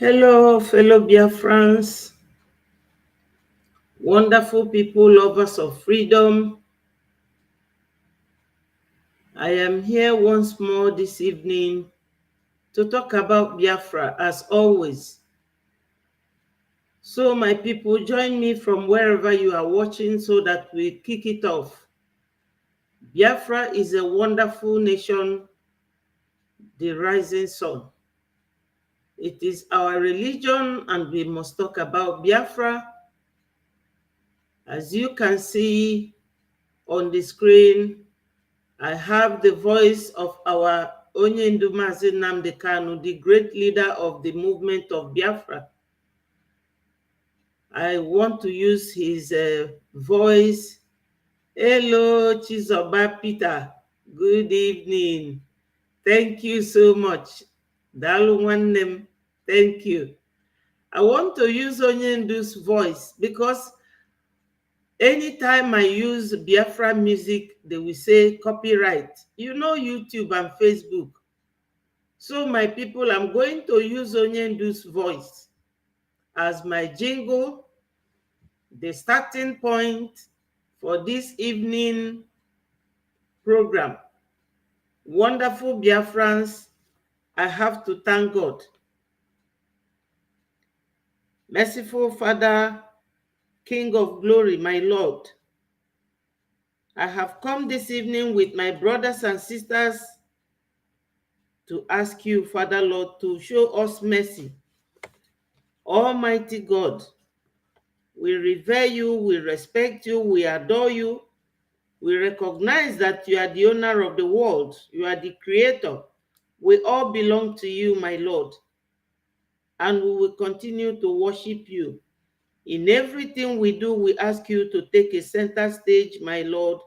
Hello, fellow Biafrans, wonderful people, lovers of freedom. I am here once more this evening to talk about Biafra as always. So, my people, join me from wherever you are watching so that we kick it off. Biafra is a wonderful nation, the rising sun. It is our religion, and we must talk about Biafra. As you can see on the screen, I have the voice of our Onyendu Mazi Nnamdi Kanu, the great leader of the movement of Biafra. I want to use his voice. Hello, Chizoba Peter. Good evening. Thank you so much. Dalu Nwannem. Thank you. I want to use Onyendu's voice because anytime I use Biafra music, they will say copyright. You know, YouTube and Facebook. So my people, I'm going to use Onyendu's voice as my jingle, the starting point for this evening program. Wonderful Biafrans, I have to thank God. Merciful Father, King of glory, my Lord, I have come this evening with my brothers and sisters to ask you, Father Lord, to show us mercy. Almighty God, we revere you, we respect you, we adore you. We recognize that you are the owner of the world. You are the creator. We all belong to you, my Lord. And we will continue to worship you. In everything we do, we ask you to take a center stage, my Lord.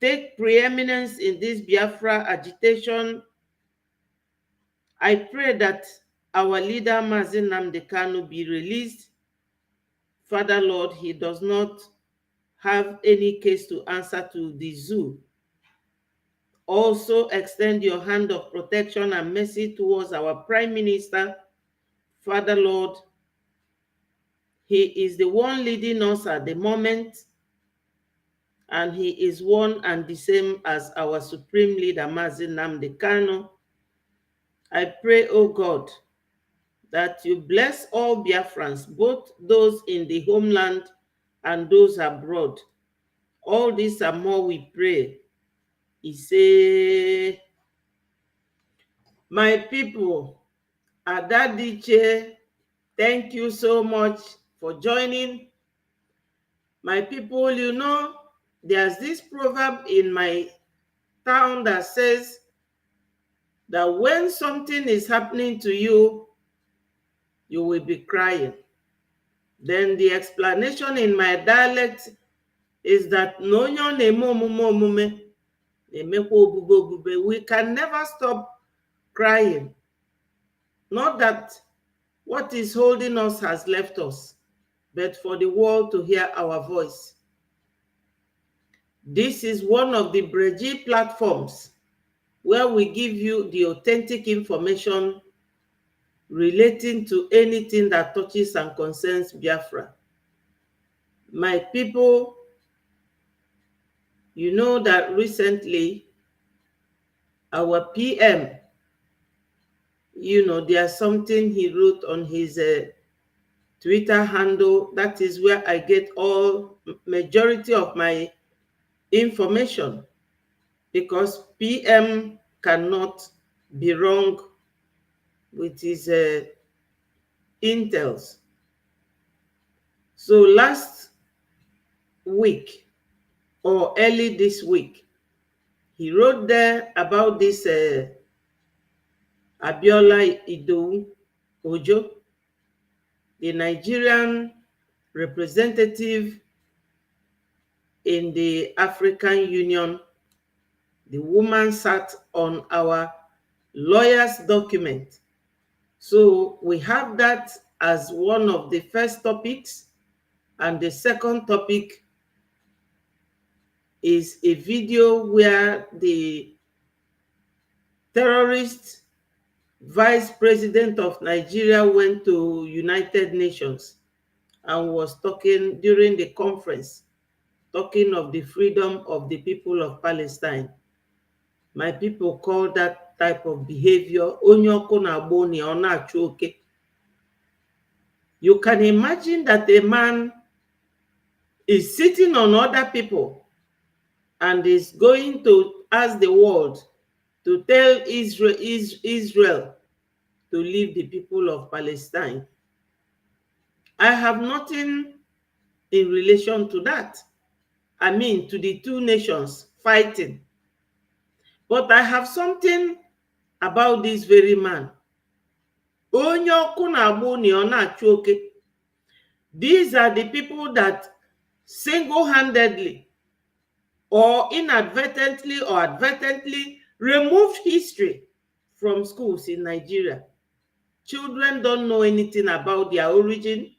Take preeminence in this Biafra agitation. I pray that our leader, Mazi Nnamdi Kanu, be released. Father Lord, he does not have any case to answer to the zoo. Also extend your hand of protection and mercy towards our Prime Minister. Father Lord, he is the one leading us at the moment, and he is one and the same as our Supreme Leader, Mazi Nnamdi Kanu. I pray, oh God, that you bless all Biafrans, both those in the homeland and those abroad. All this and more we pray. He say, my people, Adadiche, thank you so much for joining. My people, you know, there's this proverb in my town that says that when something is happening to you, you will be crying. Then the explanation in my dialect is that we can never stop crying. Not that what is holding us has left us, but for the world to hear our voice. This is one of the Brgie platforms where we give you the authentic information relating to anything that touches and concerns Biafra. My people, you know that recently our PM, you know, there's something he wrote on his Twitter handle. That is where I get all majority of my information, because PM cannot be wrong with his intels. So last week or early this week, he wrote there about this Abiola Idowu Ojo, the Nigerian representative in the African Union. The woman sat on our lawyer's document. So we have that as one of the first topics. And the second topic is a video where the terrorists Vice President of Nigeria went to United Nations and was talking during the conference, talking of the freedom of the people of Palestine. My people call that type of behavior onye ọkụ na-agba onye ọ na-achụ oke. You can imagine that a man is sitting on other people and is going to ask the world to tell Israel to leave the people of Palestine. I have nothing in relation to that. I mean, to the two nations fighting. But I have something about this very man. Onye ọkụ na-agba onye ọ na-achụ oke. These are the people that single-handedly or inadvertently or advertently removed history from schools in Nigeria. Children don't know anything about their origin.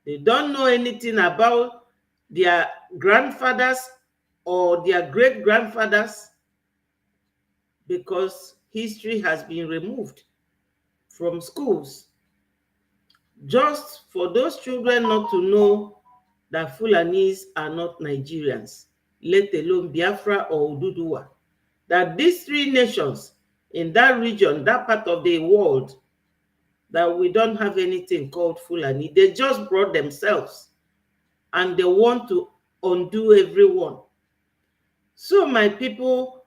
They don't know anything about their grandfathers or their great-grandfathers because history has been removed from schools. Just for those children not to know that Fulanis are not Nigerians, let alone Biafra or Oduduwa. That these three nations in that region, that part of the world, that we don't have anything called Fulani. They just brought themselves and they want to undo everyone. So my people,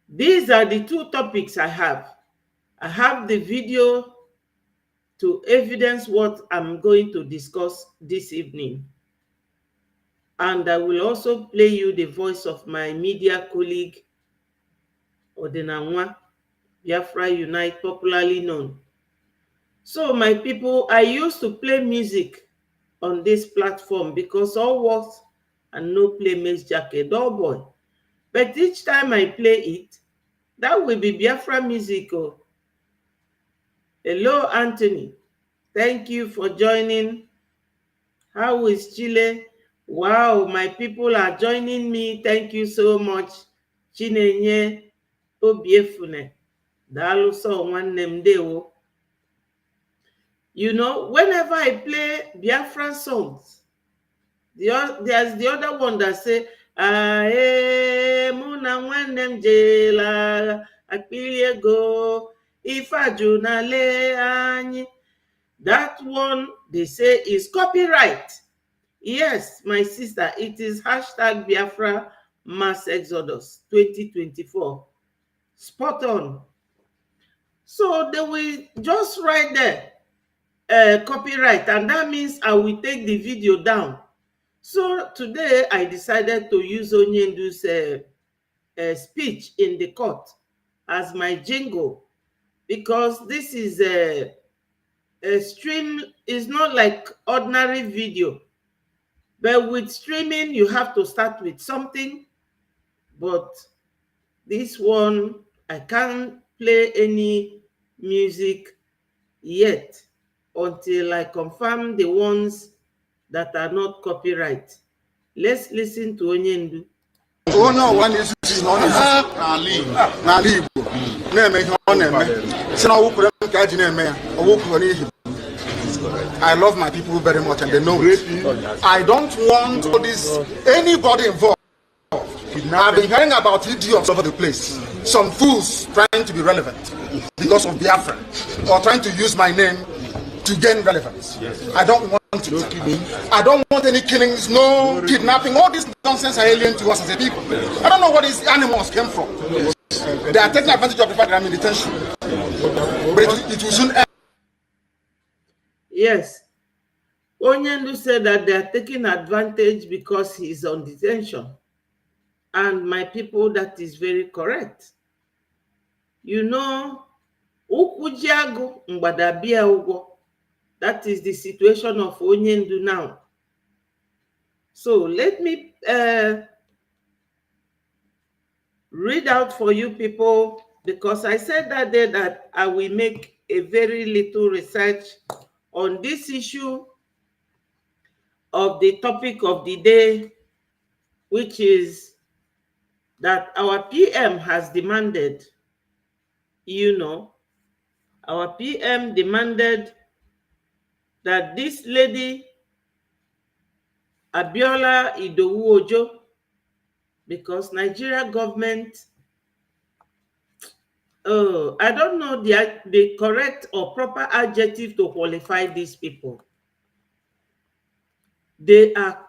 these are the two topics I have. I have the video to evidence what I'm going to discuss this evening. And I will also play you the voice of my media colleague, Odenanwa, Biafra Unite, popularly known. So my people, I used to play music on this platform because all works and no play makes Jack a dull boy. But each time I play it, that will be Biafra music. Oh. Hello, Anthony. Thank you for joining. How is Chile? Wow, my people are joining me. Thank you so much. Chinenye Obiefune. Daluso nwanne dewo. You know, whenever I play Biafra songs, there's the other one that say, Ae muna nwanne jela akpili ego ifajuna le anyi. That one they say is copyright. Yes, my sister, it is hashtag Biafra Mass Exodus 2024. Spot on. So they will just write there copyright, and that means I will take the video down. So today I decided to use Onyendu's speech in the court as my jingle, because this is a stream, is not like ordinary video, but with streaming you have to start with something. But this one I can't play any music yet until I confirm the ones that are not copyright. Let's listen to Onyendu. I love my people very much and they know it. I don't want anybody involved. I've been hearing about idiots over the place. Some fools trying to be relevant because of Biafra or trying to use my name to gain relevance. I don't want it. I don't want any killings, no kidnapping. All this nonsense are alien to us as a people. I don't know where these animals came from. They are taking advantage of the fact that I'm in detention. But it will soon end. Yes. Onyendu said that they are taking advantage because he's on detention. And my people, that is very correct. You know, Ukujiago Mbadabia Ugo. That is the situation of Onyendu now. So let me read out for you people, because I said that day that I will make a very little research on this issue of the topic of the day, which is that our PM has demanded, you know, Our PM demanded that this lady, Abiola Idowu Ojo, because Nigeria government, I don't know the correct or proper adjective to qualify these people. They are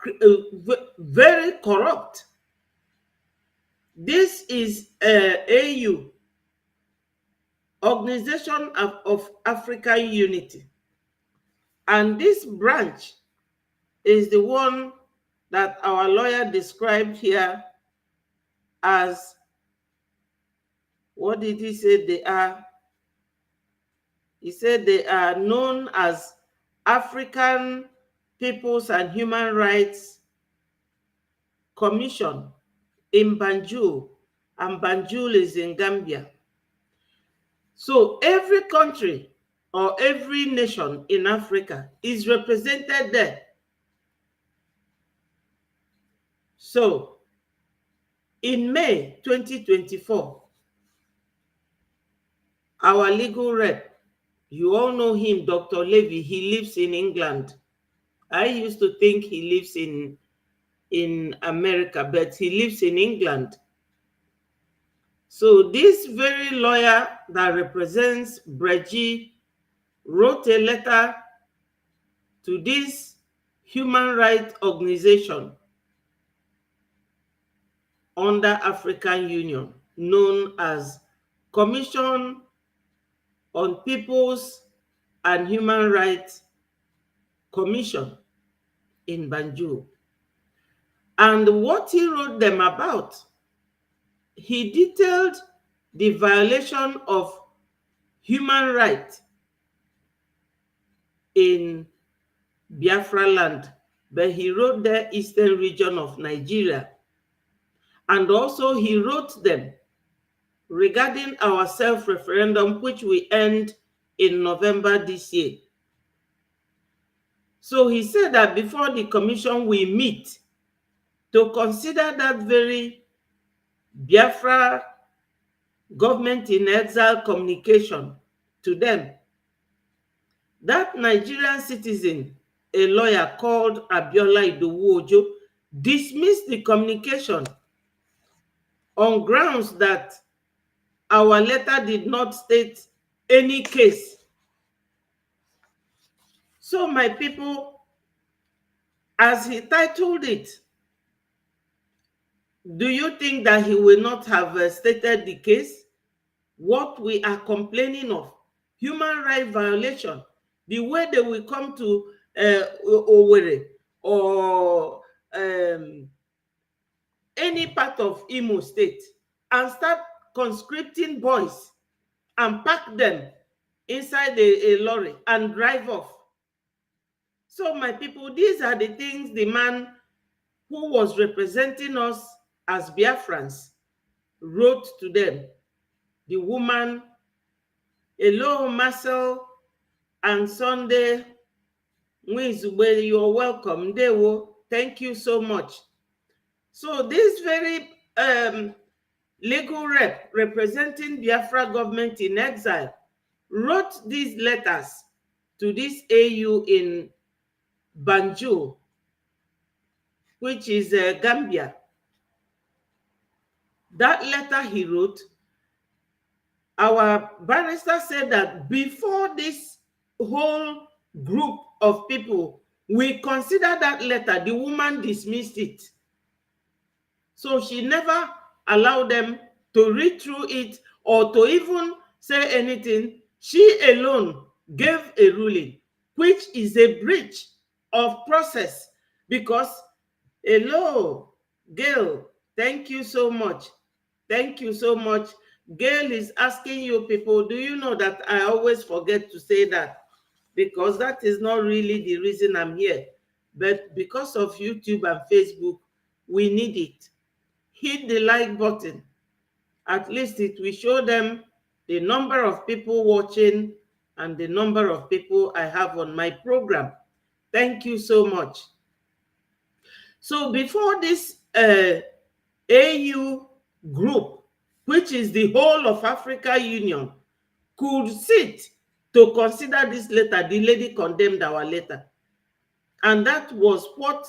very corrupt. This is AU, Organization of African Unity. And this branch is the one that our lawyer described here as, what did he say they are? He said they are known as African Peoples and Human Rights Commission in Banjul, and Banjul is in Gambia. So every country or every nation in Africa is represented there. So in May 2024, our legal rep, you all know him, Dr. Levy, he lives in England. I used to think he lives in America, but he lives in England. So this very lawyer that represents Brgie wrote a letter to this human rights organization under African Union, known as Commission on Peoples and Human Rights Commission in Banjul. And what he wrote them about, he detailed the violation of human rights in Biafra land, but he wrote the eastern region of Nigeria. And also he wrote them regarding our self-referendum, which we end in November this year. So he said that before the commission we meet to consider that very Biafra government in exile communication to them, that Nigerian citizen, a lawyer called Abiola Idowu Ojo, dismissed the communication on grounds that our letter did not state any case. So my people, as he titled it, do you think that he will not have stated the case? What we are complaining of, human rights violation, the way they will come to Owerri or any part of Imo State and start conscripting boys and pack them inside a lorry and drive off. So my people, these are the things the man who was representing us as Biafrans wrote to them. The woman, hello, Marcel and Sunday, Mwizube, you're welcome. Dewo, thank you so much. So this very legal rep representing Biafra government in exile wrote these letters to this AU in Banjul, which is Gambia. That letter he wrote, our barrister said that before this whole group of people, we consider that letter, the woman dismissed it. So she never allowed them to read through it or to even say anything. She alone gave a ruling, which is a breach of process because, hello, Gail, thank you so much. Thank you so much. Gail is asking you people, do you know that I always forget to say that? Because that is not really the reason I'm here. But because of YouTube and Facebook, we need it. Hit the like button. At least it will show them the number of people watching and the number of people I have on my program. Thank you so much. So before this AU group, which is the whole of Africa Union, could sit to consider this letter. The lady condemned our letter. And that was what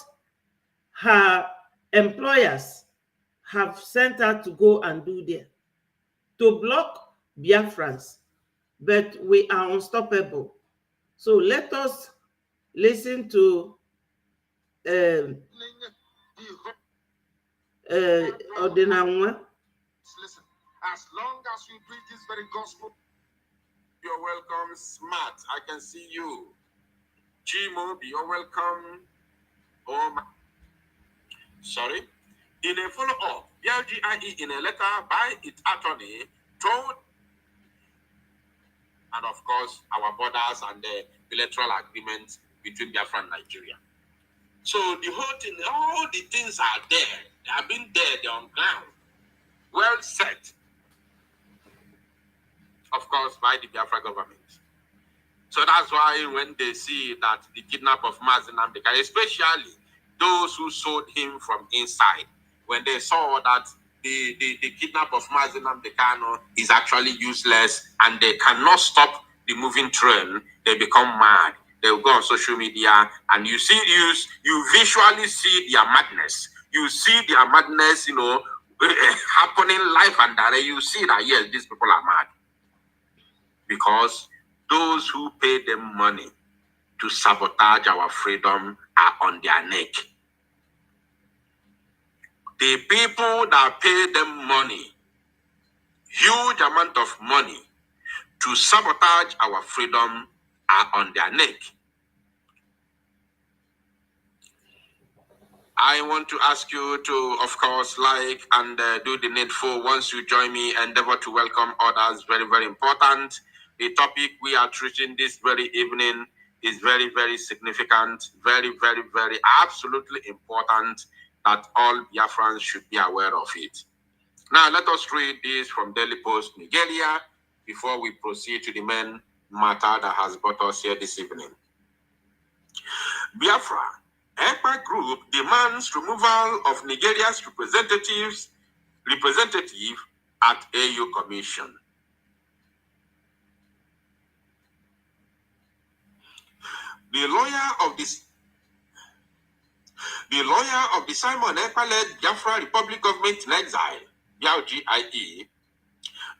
her employers have sent her to go and do there, to block Biafrans. But we are unstoppable. So let us listen to Odinanwa. Listen, as long as you preach this very gospel, you're welcome. Smart, I can see you. Chimo, you're welcome. Oh, my. Sorry. In a follow-up, Brgie in a letter by its attorney told, and of course, our borders and the bilateral agreements between Biafra and Nigeria. So the whole thing, all the things are there. They have been there, they're on ground. Well set. Of course, by the Biafra government. So that's why when they see that the kidnap of Mazi Nnamdi Kanu, especially those who sold him from inside, when they saw that the kidnap of Mazi Nnamdi Kanu is actually useless and they cannot stop the moving train, they become mad. They will go on social media and you visually see their madness. You see their madness, happening live and direct. You see that, yes, these people are mad. Because those who pay them money to sabotage our freedom are on their neck. The people that pay them money, huge amount of money, to sabotage our freedom are on their neck. I want to ask you to, of course, like and do the needful. Once you join me, endeavor to welcome others. Very, very important. The topic we are treating this very evening is very, very significant. Very, very, very absolutely important that all Biafrans should be aware of it. Now, let us read this from Daily Post, Nigeria, before we proceed to the main matter that has brought us here this evening. Biafra. EPA Group demands removal of Nigeria's representative at AU Commission. The lawyer of the Simon Ekpa-led Biafra Republic Government in Exile, Brgie,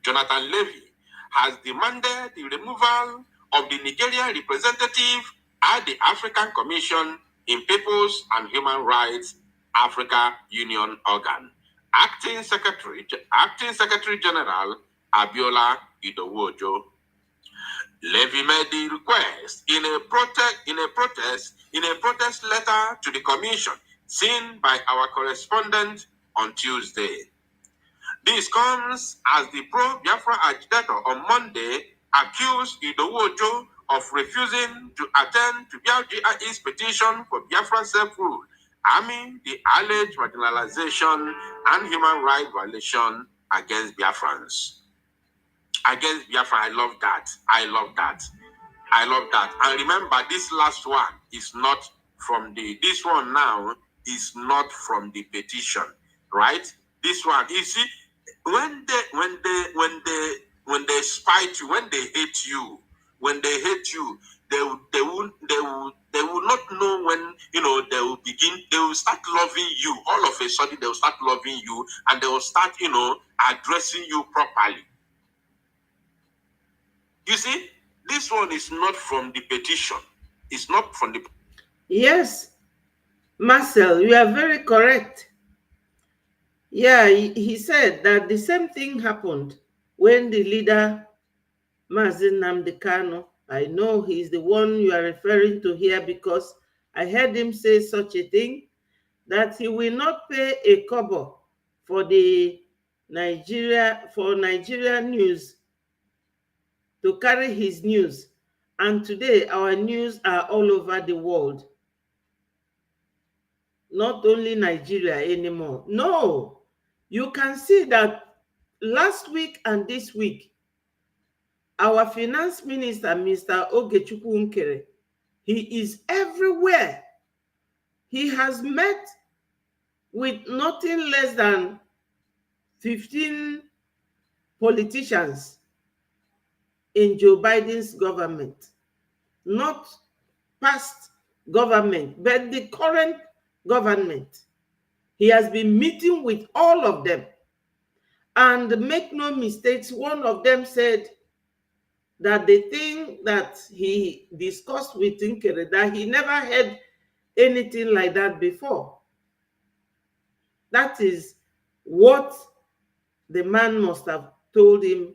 Jonathan Levy, has demanded the removal of the Nigerian representative at the African Commission in Peoples and Human Rights Africa Union organ. Acting Secretary General Abiola Idowu-Ojo. Levy made the request in a protest letter to the commission seen by our correspondent on Tuesday. This comes as the pro-Biafra agitator on Monday accused Idowu-Ojo of refusing to attend to Brgie's petition for Biafra self-rule, arming the alleged marginalization and human rights violation against Biafrans. Against Biafra, I love that. And remember, this last one is not from this one now is not from the petition, right? This one, you see, when they spite you, when they hate you, they will not know when, they will start loving you. All of a sudden, they will start loving you and they will start, addressing you properly. You see, this one is not from the petition. It's not from the... Yes, Marcel, you are very correct. Yeah, he said that the same thing happened when the leader, Mazi Nnamdi Kanu, I know he's the one you are referring to here because I heard him say such a thing, that he will not pay a kobo for the Nigeria news to carry his news. And today our news are all over the world. Not only Nigeria anymore. No, you can see that last week and this week, our finance minister, Mr. Ogechukwu Nkere, he is everywhere. He has met with nothing less than 15 politicians in Joe Biden's government, not past government, but the current government. He has been meeting with all of them. And make no mistakes, one of them said that the thing that he discussed with Nkere, that he never had anything like that before. That is what the man must have told him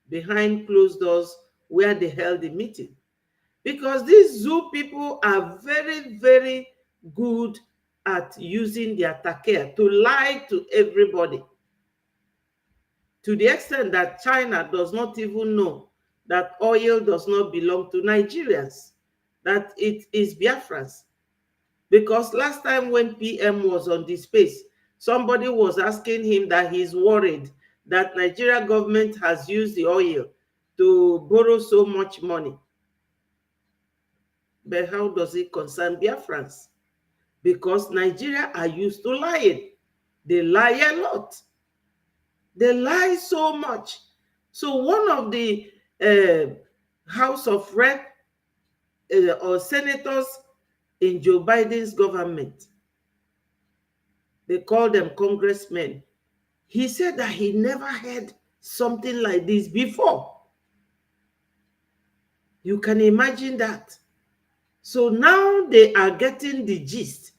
behind closed doors where they held the meeting. Because these zoo people are very, very good at using their takea to lie to everybody. To the extent that China does not even know that oil does not belong to Nigerians, that it is Biafrans. Because last time when PM was on the space, somebody was asking him that he's worried that Nigeria government has used the oil to borrow so much money. But how does it concern Biafrans? Because Nigeria are used to lying. They lie a lot. They lie so much. So one of the House of Rep or senators in Joe Biden's government, they call them congressmen, he said that he never heard something like this before. You can imagine that. So now they are getting the gist,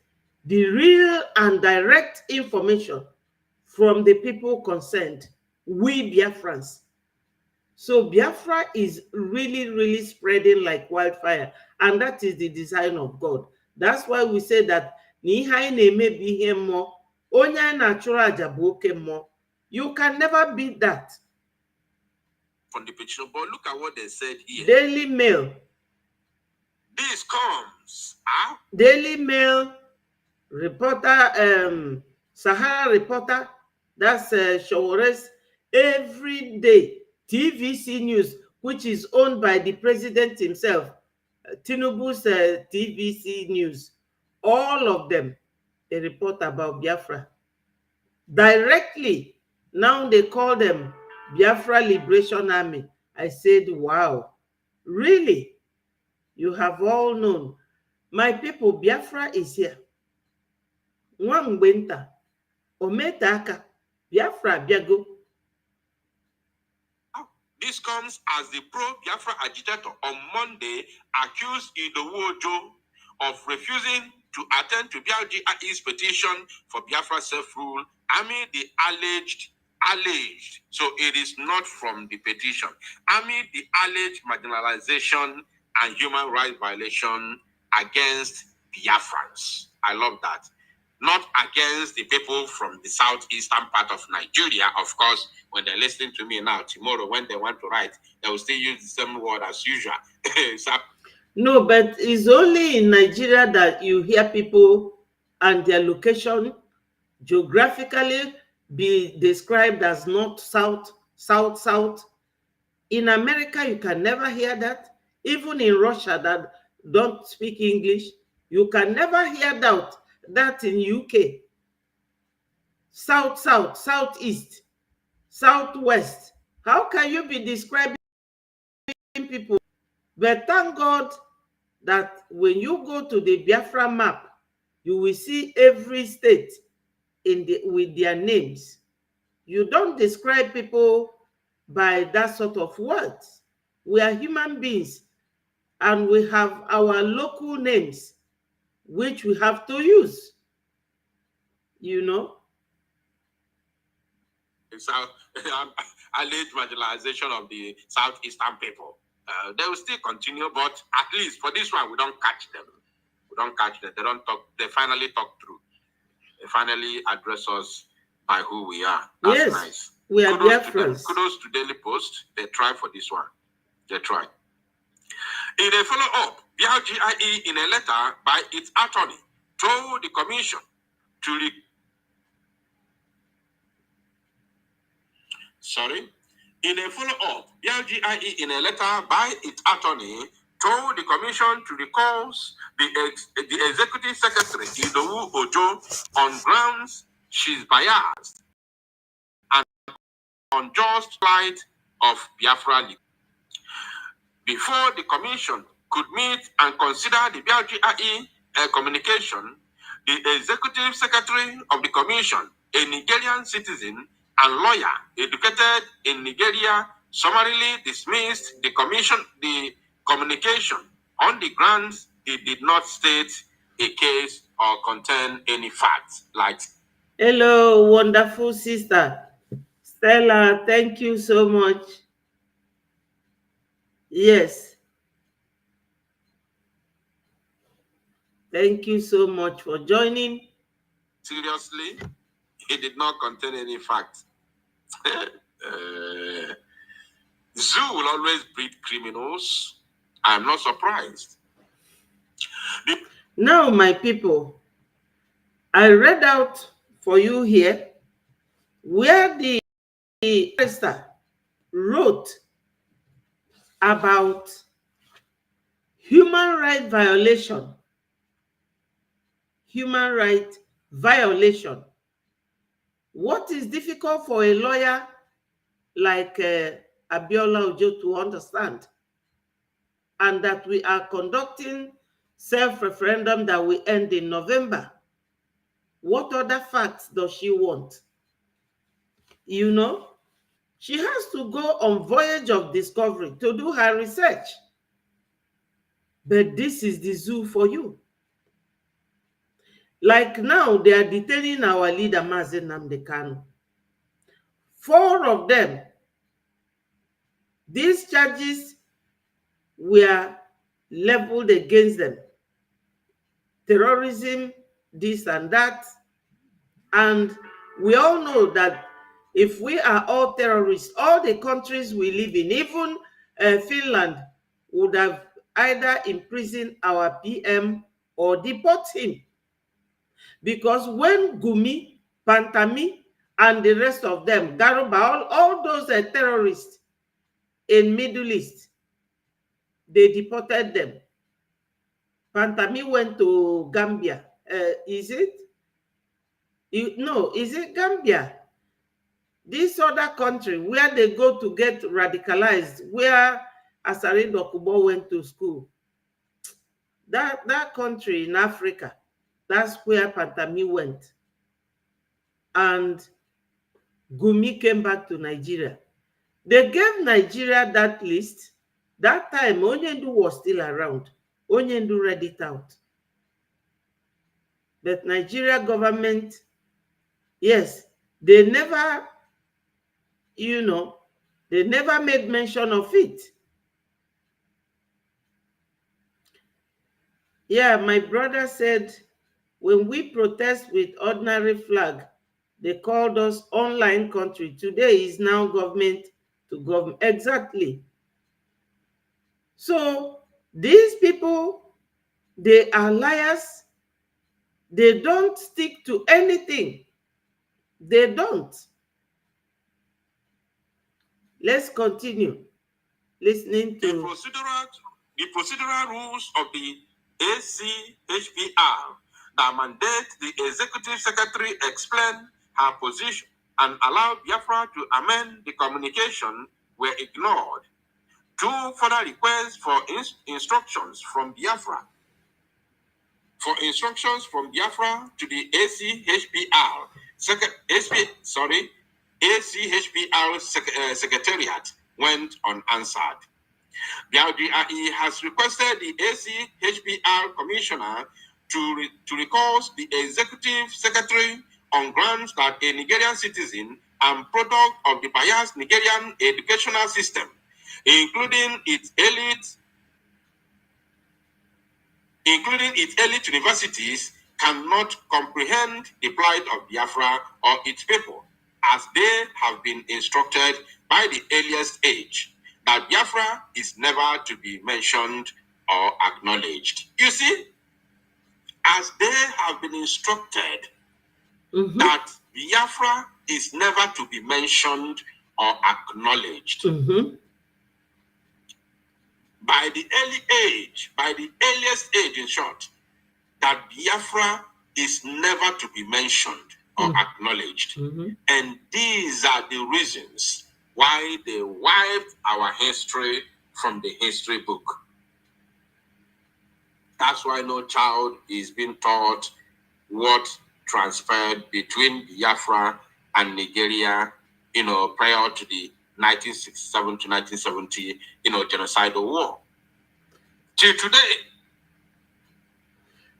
the real and direct information from the people concerned, we Biafrans. So Biafra is really, really spreading like wildfire. And that is the design of God. That's why we say that you can never beat that. From the petition, but look at what they said here. Daily Mail. This comes. Daily Mail reporter, Sahara reporter, that's Showores, every day. TVC News, which is owned by the president himself, Tinubu's TVC News, all of them, they report about Biafra. Directly, now they call them Biafra Liberation Army. I said, wow, really? You have all known. My people, Biafra is here. Nwambenta, Ometaka, Biafra Biago. This comes as the pro-Biafra agitator on Monday accused Idowu Ojo of refusing to attend to Brgie's petition for Biafra self-rule amid the alleged, so it is not from the petition, amid the alleged marginalization and human rights violation against Biafrans. I love that. Not against the people from the southeastern part of Nigeria. Of course, when they're listening to me now, tomorrow when they want to write, they will still use the same word as usual. No, but it's only in Nigeria that you hear people and their location geographically be described as north, south, south, south. In America, you can never hear that. Even in Russia that don't speak English, you can never hear that in UK. South, south, southeast, southwest. How can you be describing people? But thank God that when you go to the Biafra map, you will see every state with their names. You don't describe people by that sort of words. We are human beings and we have our local names which we have to use, you know. It's alleged marginalization of the southeastern people. They will still continue, but at least for this one, we don't catch them. We don't catch them. They don't talk. They finally talk through. They finally address us by who we are. That's yes, nice. We are Biafrans. Kudos to Daily Post. They try for this one. They try. In a follow-up, Brgie, in a letter by its attorney, told the commission to In a follow-up, Brgie, in a letter by its attorney, told the commission to recall the executive secretary, Idowu Ojo, on grounds she's biased and unjust plight of Biafra. Before the commission could meet and consider the Brgie communication, the executive secretary of the commission, a Nigerian citizen and lawyer educated in Nigeria, summarily dismissed the communication on the grounds it did not state a case or contain any facts. Like, hello, wonderful sister Stella, thank you so much. Yes, thank you so much for joining. Seriously, it did not contain any facts. Zoo will always breed criminals. I'm not surprised. Now, my people, I read out for you here where the barrister wrote about human right violation. Human right violation. What is difficult for a lawyer like Abiola Ojo to understand? And that we are conducting self-referendum that will end in November. What other facts does she want? You know, she has to go on voyage of discovery to do her research. But this is the zoo for you. Like now, they are detaining our leader, Mazi Nnamdi Kanu. 4 of them, these charges were leveled against them. Terrorism, this and that. And we all know that if we are all terrorists, all the countries we live in, even Finland, would have either imprisoned our PM or deport him. Because when Gumi, Pantami, and the rest of them, Garuba, all those terrorists in Middle East, they deported them. Pantami went to Gambia. Is it? No, is it Gambia? This other country where they go to get radicalized, where Asare Dokubo went to school. That country in Africa, that's where Pantami went. And Gumi came back to Nigeria. They gave Nigeria that list. That time, Onyendu was still around. Onyendu read it out. But Nigeria government, yes, they never, they never made mention of it. Yeah, my brother said, when we protest with ordinary flag, they called us online country. Today is now government to government. Exactly. So these people, they are liars. They don't stick to anything. They don't. Let's continue listening to the procedural rules of the ACHPR that mandate the executive secretary explain her position and allow Biafra to amend the communication were ignored. 2 further requests for instructions from Biafra to the ACHPR Secretariat went unanswered. Brgie has requested the ACHPR Commissioner to recall the Executive Secretary on grounds that a Nigerian citizen and product of the biased Nigerian educational system, including its elite universities, cannot comprehend the plight of Biafra or its people, as they have been instructed by the earliest age, that Biafra is never to be mentioned or acknowledged. You see, as they have been instructed that Biafra is never to be mentioned or acknowledged. By the earliest age, in short, that Biafra is never to be mentioned or acknowledged. And these are the reasons why they wiped our history from the history book. That's why no child is being taught what transpired between Biafra and Nigeria, prior to the 1967 to 1970, genocidal war. Till today.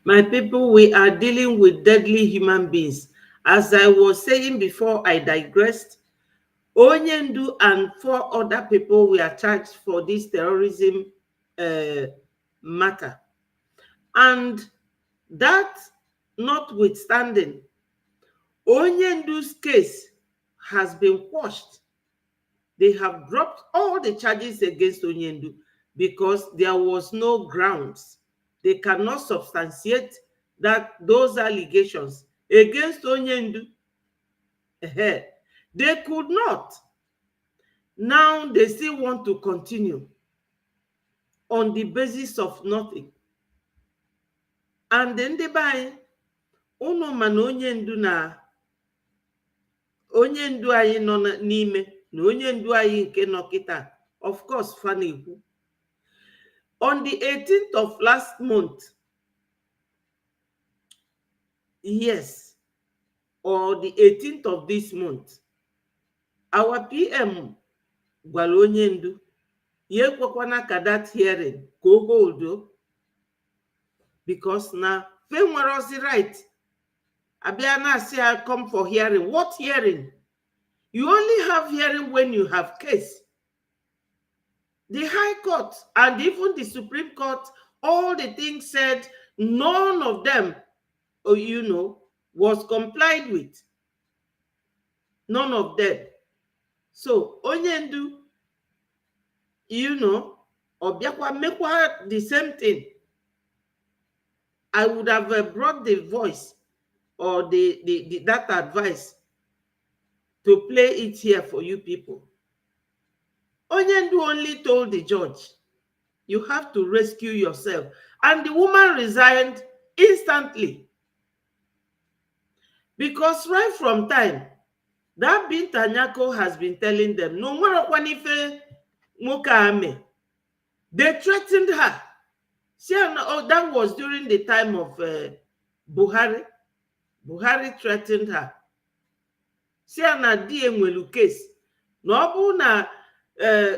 My people, we are dealing with deadly human beings. As I was saying before I digressed, Onyendu and 4 other people were charged for this terrorism matter. And that notwithstanding, Onyendu's case has been quashed. They have dropped all the charges against Onyendu because there was no grounds. They cannot substantiate those allegations against Onyendu. They could not. Now they still want to continue on the basis of nothing. And then they buy unu mana Onyendu na Onyendu anyị nọ n'ime na Onyendu anyị nke nọ kịta, of course, Fanekwu. On the 18th of last month, yes, or the 18th of this month, our PM gwara Onyendu ya ekwekwana ka that hearing go hold, because na fe nwere ozi right abịa na asị ha come for hearing. What hearing? You only have hearing when you have case. The High Court and even the Supreme Court, all the things said, none of them, was complied with. None of them. So, Onyendu, obiakwa mekwa the same thing. I would have brought the voice or that advice to play it here for you people. Onyendu only told the judge, you have to rescue yourself. And the woman resigned instantly. Because right from time, that Bintanyako has been telling them, no matter kwanife mukame. They threatened her. That was during the time of Buhari. Buhari threatened her. Siana Dienwelu case. No na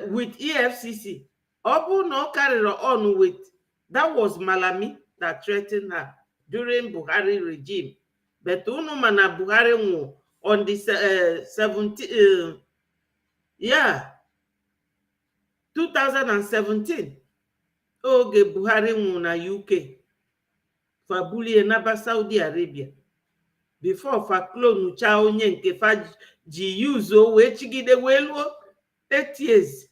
with EFCC. Obu no carry on with. That was Malami that threatened her during Buhari regime. But mana Buhari on the 2017. Oge Buhari na UK. Fabuli naba Saudi Arabia. Before fa clone cha onye nke fa ji use o we chigide welu 8 years.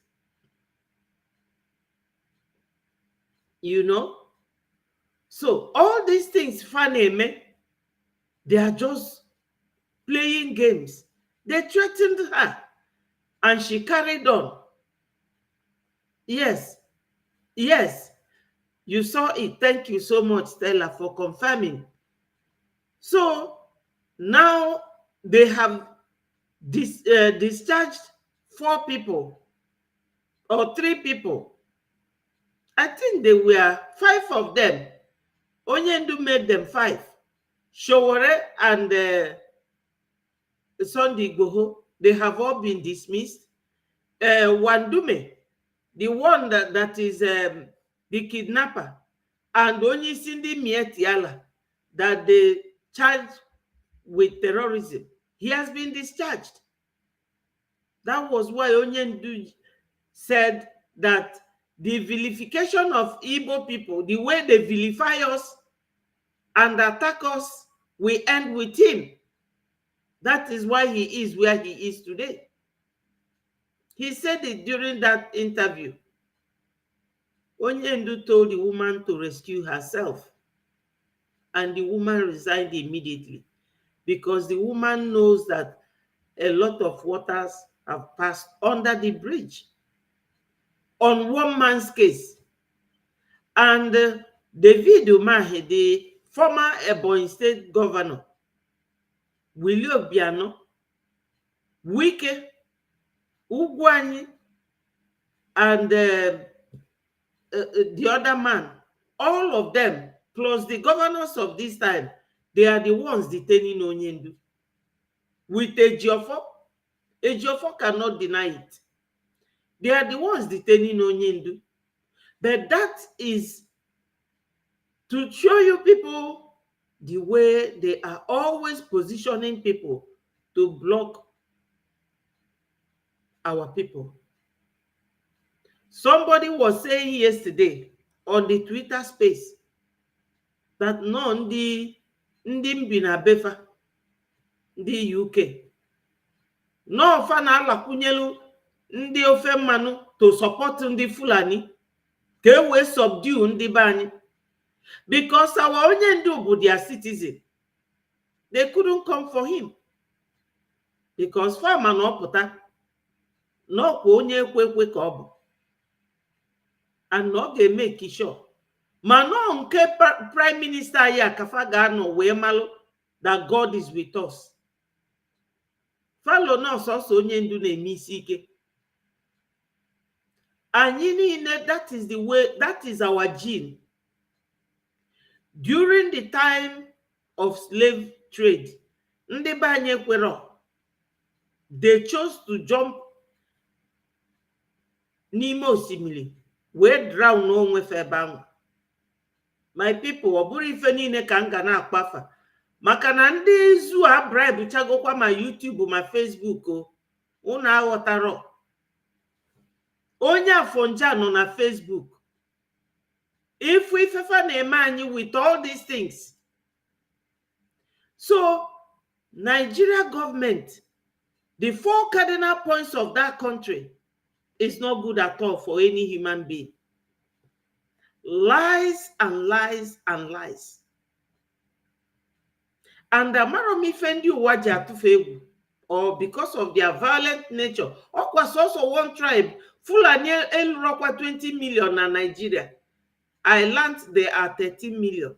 So all these things Faneme, they are just playing games. They threatened her and she carried on. Yes, you saw it. Thank you so much, Stella, for confirming. So now they have discharged 4 people or 3 people. I think they were 5 of them. Onyendu made them 5. Showore and Sunday Igboho, they have all been dismissed. Wandume, the one that is the kidnapper, and only Cindy Mietiala, that they charged with terrorism, he has been discharged. That was why Onyendu said that the vilification of Igbo people, the way they vilify us and attack us, we end with him. That is why he is where he is today. He said it during that interview. Onyendu told the woman to rescue herself. And the woman resigned immediately. Because the woman knows that a lot of waters have passed under the bridge on one man's case. And David Umahi, the former Ebonyi State governor, Willie Obiano, Wike, Ugwuanyi, and the other man, all of them, plus the governors of this time, they are the ones detaining Onyendu. With Ejiofor, Ejiofor cannot deny it. They are the ones detaining Onyendu. But that is to show you people the way they are always positioning people to block our people. Somebody was saying yesterday on the Twitter space that no, the mbi na befa, the UK, no fa na alakwunyelu ndị ofe mmanụ to support ndị Fulani ka e wee subdue ndị be anyị, because our Onyendu bụ their citizen. They couldn't come for him because farmer na ọpụta na ọkwa onye ekwe ka ọ bụ, and na ọ ga-eme sure ma nọ nke prime minister anyị akafa ga-anọ wee malụ that God is with us. Falo na ọsọsọ Onyendu na-eme isi ike. Anyị niile, that is the way, that is our gene. During the time of slave trade, ndị be anyị ekwero, they chose to jump n'ime osimiri wee drown n'onwe fa ebe ahụ. My people, ọ bụrụ ife niile ka m ga na-akpafa maka na ndị izu a bribe chagokwa ma YouTube ma Facebook o, unu aghọtara. Onye Afonja nọ na Facebook. If we fefa na-eme anyị with all these things. So, Nigeria government, the 4 cardinal points of that country is not good at all for any human being. Lies and lies and lies. And Amarom Ifendi Uwaji atufe egwu, or because of their violent nature, was also one tribe, Fulani elurokwa 20 million na Nigeria. I learned they are 13 million.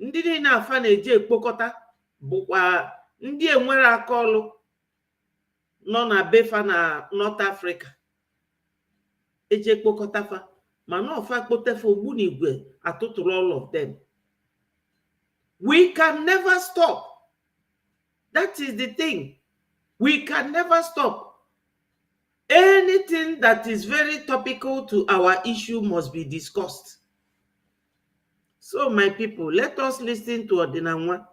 Ndị niile na-afa na-eje ekpokọta bụkwa ndị enwere akọlụ nọ na befa na North Africa. Eje ekpokọta fa, mana ọfa kpotefa ogbunigwe atụtụrụ all of them. We can never stop. That is the thing. We can never stop. Anything that is very topical to our issue must be discussed. So, my people, let us listen to Odinanwa.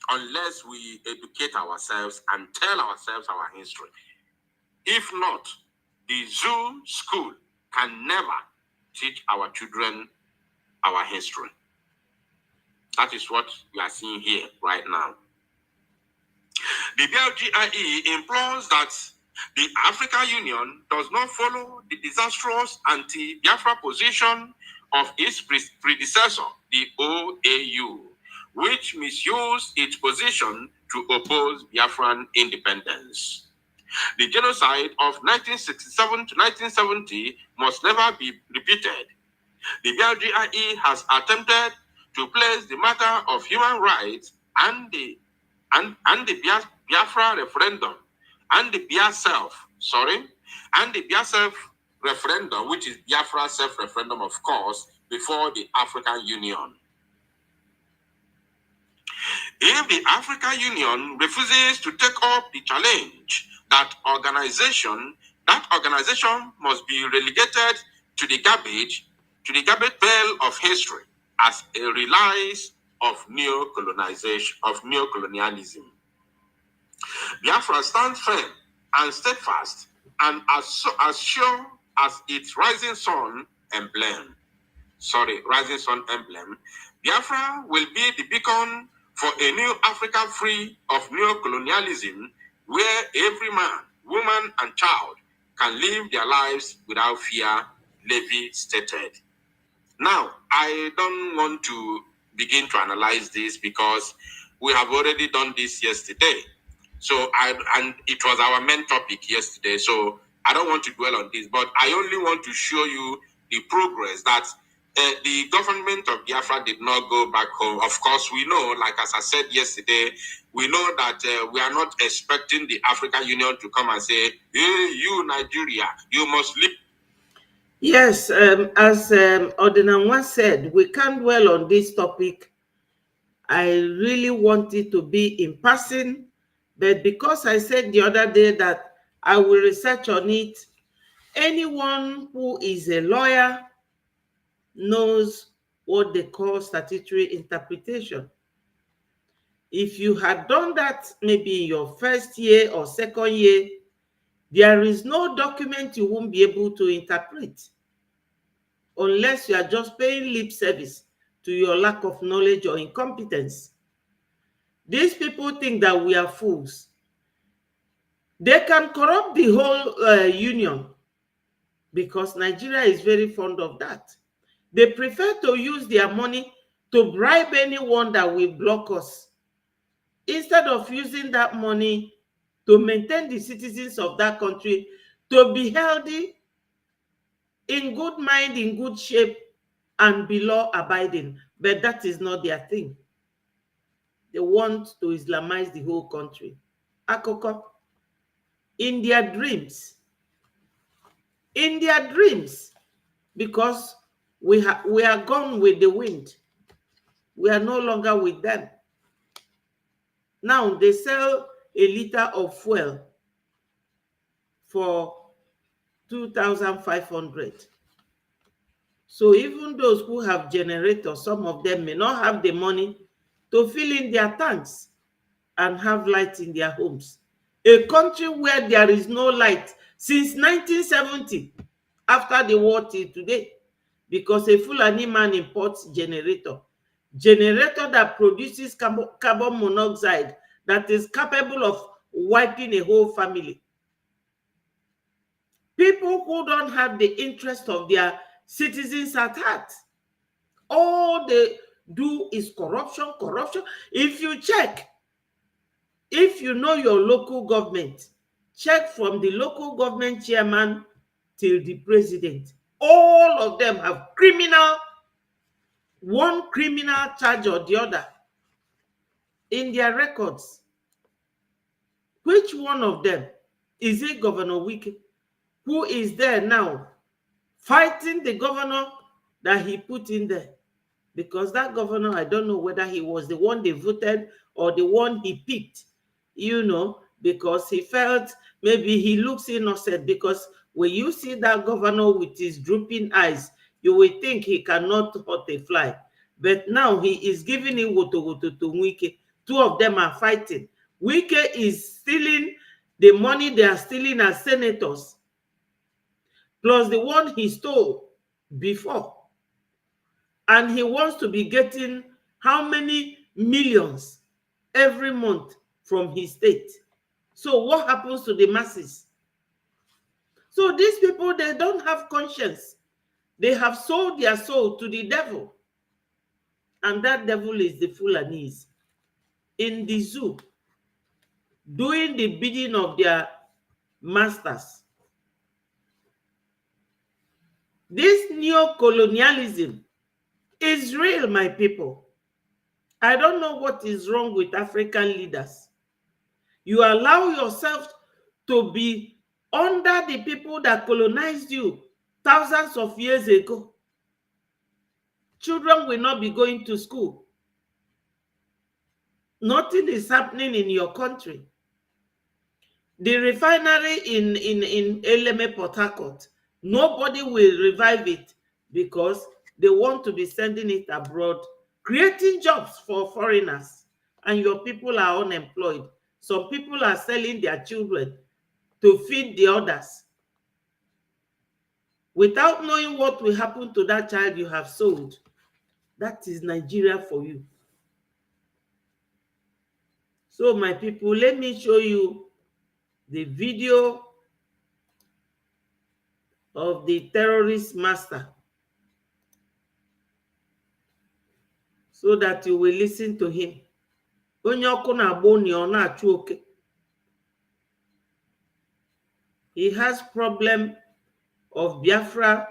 Unless we educate ourselves and tell ourselves our history. If not, the zoo school can never teach our children our history. That is what we are seeing here right now. The BLGIE implores that the African Union does not follow the disastrous anti-Biafra position of its predecessor, the OAU, which misused its position to oppose Biafran independence. The genocide of 1967 to 1970 must never be repeated. The BLGIE has attempted to place the matter of human rights and the Biafra referendum and the Biafra referendum, which is Biafra self-referendum, of course, before the African Union. If the African Union refuses to take up the challenge, that organization must be relegated to the garbage pail of history as a reliance of neocolonialism. Biafra stands firm and steadfast and as sure as its rising sun emblem. Biafra will be the beacon for a new Africa free of neocolonialism, where every man, woman, and child can live their lives without fear, Levy stated. Now, I don't want to begin to analyze this because we have already done this yesterday. And it was our main topic yesterday, so I don't want to dwell on this, but I only want to show you the progress that the government of Biafra did not go back home. Of course, we know, like as I said yesterday, we know that we are not expecting the African Union to come and say, hey, you, Nigeria, you must leave. Yes, as Ordinary once said, we can't dwell on this topic. I really want it to be in person, but because I said the other day that I will research on it, anyone who is a lawyer knows what they call statutory interpretation. If you had done that maybe in your first year or second year, there is no document you won't be able to interpret unless you are just paying lip service to your lack of knowledge or incompetence. These people think that we are fools. They can corrupt the whole union because Nigeria is very fond of that. They prefer to use their money to bribe anyone that will block us instead of using that money to maintain the citizens of that country to be healthy, in good mind, in good shape, and be law abiding. But that is not their thing. They want to Islamize the whole country. Akoko, in their dreams, because we are gone with the wind. We are no longer with them. Now they sell a liter of fuel for 2,500. So even those who have generators, some of them may not have the money to fill in their tanks and have light in their homes. A country where there is no light since 1970, after the war till today, because a Fulani man imports generator that produces carbon monoxide that is capable of wiping a whole family. People who don't have the interest of their citizens at heart. All they do is corruption. If you check, if you know your local government, check from the local government chairman till the president. All of them have one criminal charge or the other in their records. Which one of them? Is it Governor Wike, who is there now fighting the governor that he put in there? Because that governor, I don't know whether he was the one they voted or the one he picked, because he felt maybe he looks innocent. Because when you see that governor with his drooping eyes, you will think he cannot hurt a fly. But now he is giving it woto to Wike. Two of them are fighting. Wike is stealing the money they are stealing as senators, plus the one he stole before. And he wants to be getting how many millions every month from his state. So what happens to the masses? So these people, they don't have conscience. They have sold their soul to the devil. And that devil is the Fulanese in the zoo, doing the bidding of their masters. This neo-colonialism is real, my people. I don't know what is wrong with African leaders. You allow yourself to be under the people that colonized you thousands of years ago. Children will not be going to school. Nothing is happening in your country. The refinery in Eleme, Port Harcourt, nobody will revive it because they want to be sending it abroad, creating jobs for foreigners, and your people are unemployed. Some people are selling their children to feed the others without knowing what will happen to that child you have sold. That is Nigeria for you. So my people, let me show you the video of the terrorist master so that you will listen to him. He has problem of Biafra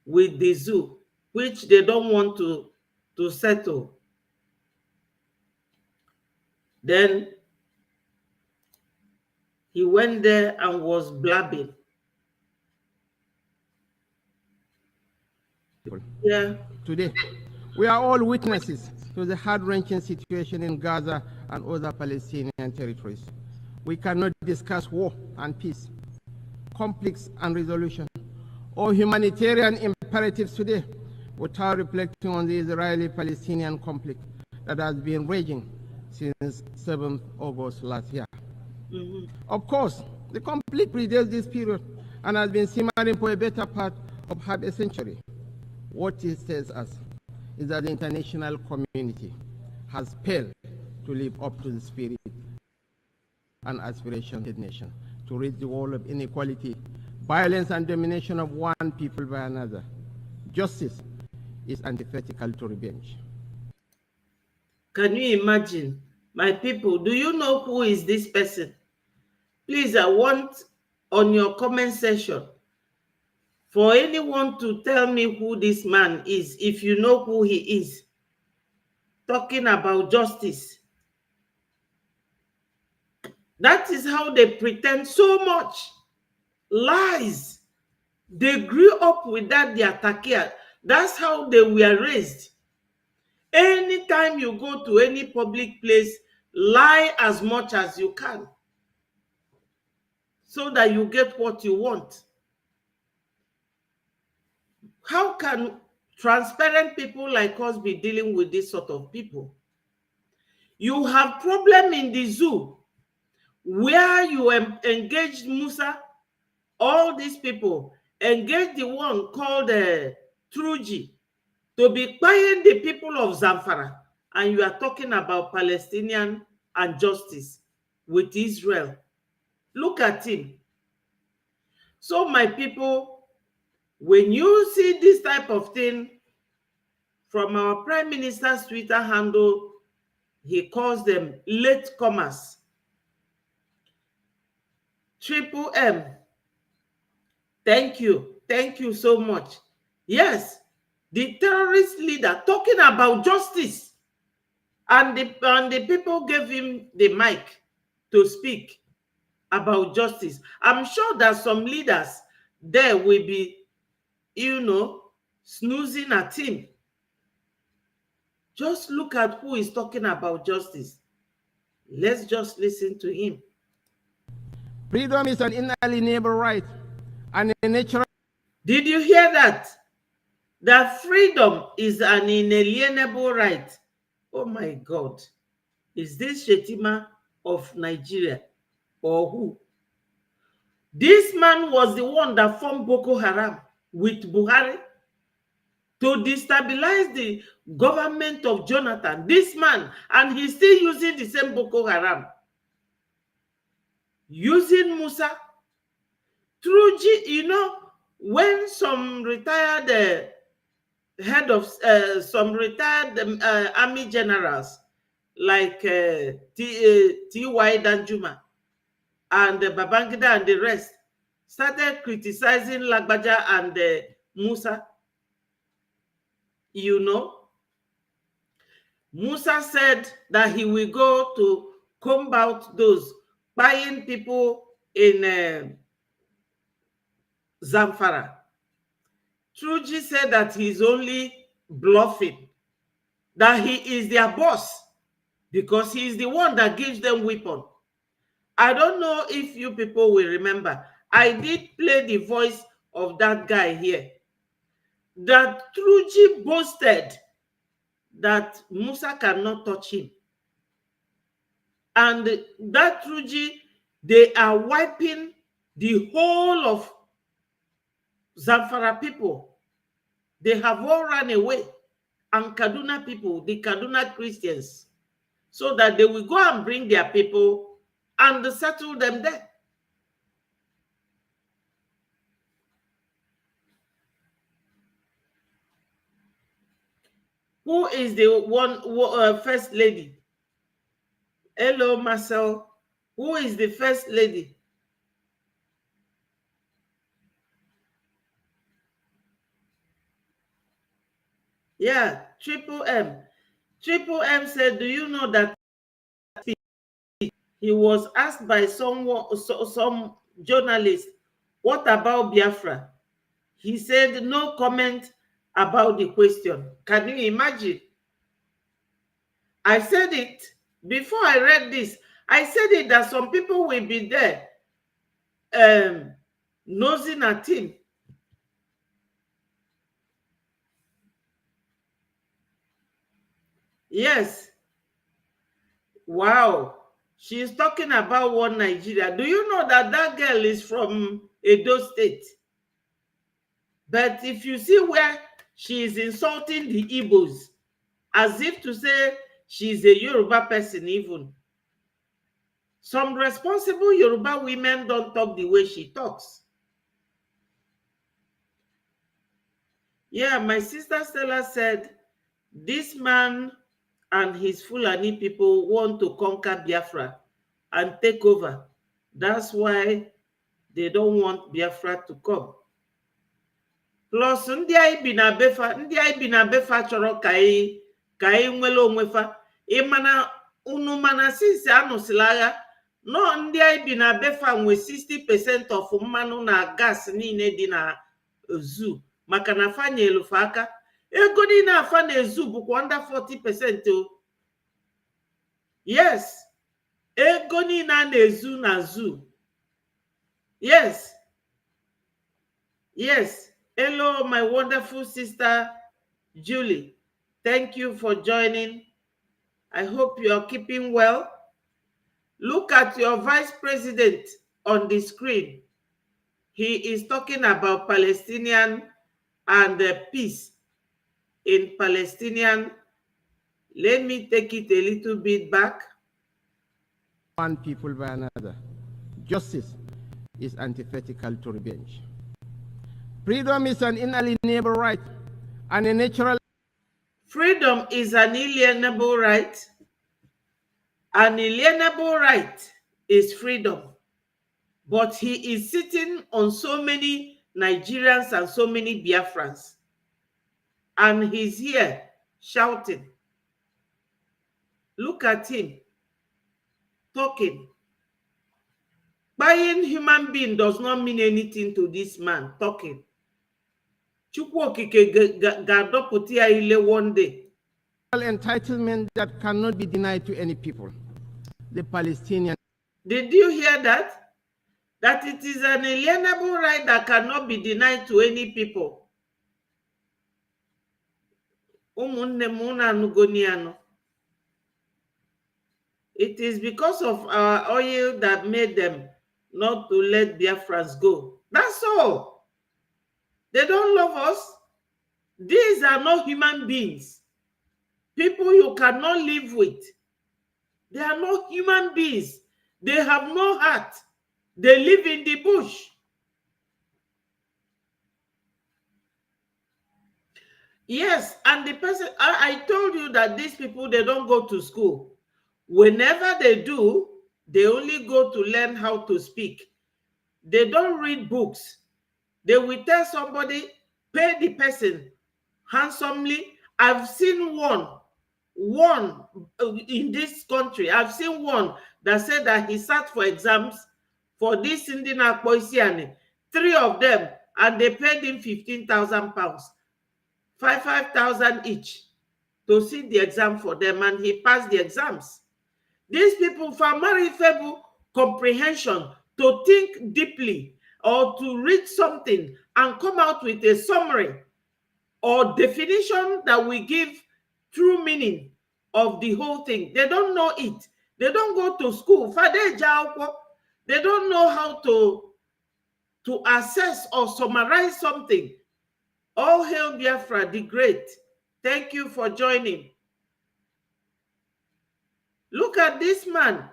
with the zoo, which they don't want to settle. Then he went there and was blabbing. Yeah. Today, we are all witnesses to the heart-wrenching situation in Gaza and other Palestinian territories. We cannot discuss war and peace, conflicts and resolution, or humanitarian imperatives today without reflecting on the Israeli-Palestinian conflict that has been raging since 7th August last year. Of course, the conflict predates this period and has been simmering for a better part of half a century. What it tells us is that the international community has failed to live up to the spirit and aspirations of the nation to reach the wall of inequality, violence, and domination of one people by another. Justice is antithetical to revenge. Can you imagine? My people, do you know who is this person? Please, I want on your comment section for anyone to tell me who this man is, if you know who he is. Talking about justice. That is how they pretend so much. Lies. They grew up with that, their takia. That's how they were raised. Anytime you go to any public place, lie as much as you can so that you get what you want. How can transparent people like us be dealing with this sort of people? You have problem in the zoo where you engaged Musa, all these people, engaged the one called Brgie to be buying the people of Zamfara, and you are talking about Palestinian and justice with Israel. Look at him. So my people, when you see this type of thing from our Prime Minister's Twitter handle, he calls them latecomers. Triple M, thank you. Thank you so much. Yes, the terrorist leader talking about justice. And the people gave him the mic to speak about justice. I'm sure that some leaders there will be, snoozing at him. Just look at who is talking about justice. Let's just listen to him. Freedom is an inalienable right and a natural. Did you hear that? That freedom is an inalienable right. Oh my God. Is this Shetima of Nigeria or who? This man was the one that formed Boko Haram with Buhari to destabilize the government of Jonathan. This man, and he's still using the same Boko Haram. Using Musa. Brgie, when some retired head of some retired army generals like T.Y. Danjuma and Babangida and the rest started criticizing Lagbaja and Musa, Musa said that he will go to combat those buying people in Zamfara. Brgie said that he's only bluffing, that he is their boss because he is the one that gives them weapon. I don't know if you people will remember. I did play the voice of that guy here. That Brgie boasted that Musa cannot touch him. And that Brgie, they are wiping the whole of Zamfara people. They have all run away. And Kaduna people, the Kaduna Christians, so that they will go and bring their people and settle them there. Who is the one first lady? Hello, Marcel. Who is the first lady? Yeah, Triple M. Triple M said, do you know that he was asked by some journalist, what about Biafra? He said, no comment about the question. Can you imagine? I said it before I read this. I said it that some people will be there nosing at him. Yes. Wow. She's talking about one Nigeria. Do you know that that girl is from Edo State? But if you see where she is insulting the Igbos, as if to say she's a Yoruba person even. Some responsible Yoruba women don't talk the way she talks. Yeah, my sister Stella said, this man and his Fulani people want to conquer Biafra and take over. That's why they don't want Biafra to come. Plus, ndị anyị bi na befa chọrọ ka anyị nwere onwe fa. Ịmana unu mana since anụsịla agha, no ndị anyị bi na befa nwe 60% of mmanụ na gas niile dị na zoo maka na fa nyelu fa aka. Ego niile afa na zoo bụkwa under 40% o. Yes. Ego niile a na-ezu na zoo. Yes. Yes. Hello, my wonderful sister, Julie. Thank you for joining. I hope you are keeping well. Look at your vice president on the screen. He is talking about Palestinian and peace in Palestinian. Let me take it a little bit back. One people by another. Justice is antithetical to revenge. Freedom is an inalienable right and a natural. Freedom is an inalienable right. An alienable right is freedom. But he is sitting on so many Nigerians and so many Biafrans. And he's here shouting. Look at him talking. Buying human being does not mean anything to this man talking. One day. Entitlement that cannot be denied to any people. The Palestinian. Did you hear that? That it is an alienable right that cannot be denied to any people. It is because of our oil that made them not to let Biafrans go. That's all. They don't love us. These are not human beings. People you cannot live with. They are not human beings. They have no heart. They live in the bush. Yes, and the person, I told you that these people, they don't go to school. Whenever they do, they only go to learn how to speak. They don't read books. They will tell somebody, pay the person handsomely. I've seen one in this country. I've seen one that said that he sat for exams for this Indian Poisiani, 3 of them, and they paid him 15,000 pounds, 5,000 each to sit the exam for them, and he passed the exams. These people, for marifebu comprehension, to think deeply or to read something and come out with a summary or definition that will give true meaning of the whole thing. They don't know it. They don't go to school. They don't know how to assess or summarize something. All hail Biafra the Great. Thank you for joining. Look at this man.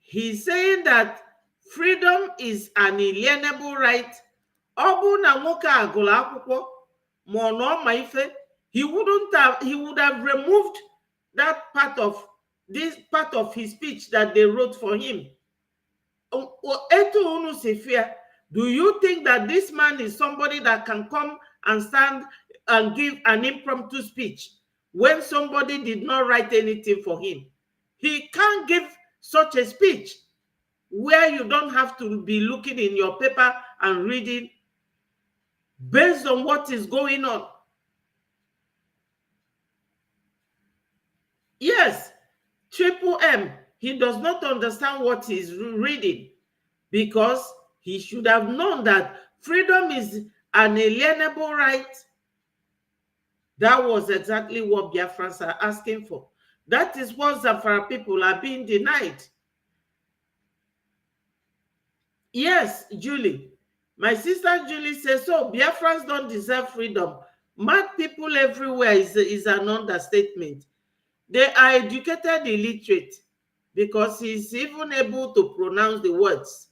He's saying that freedom is an inalienable right. He would have removed that part of his speech that they wrote for him. Do you think that this man is somebody that can come and stand and give an impromptu speech when somebody did not write anything for him? He can't give such a speech where you don't have to be looking in your paper and reading based on what is going on. Yes, Triple M, he does not understand what he's reading, because he should have known that freedom is an alienable right. That was exactly what Biafrans are asking for. That is what Zamfara people are being denied. Yes, Julie. My sister Julie says, so Biafrans don't deserve freedom. Mad people everywhere is an understatement. They are educated illiterate, because he's even able to pronounce the words.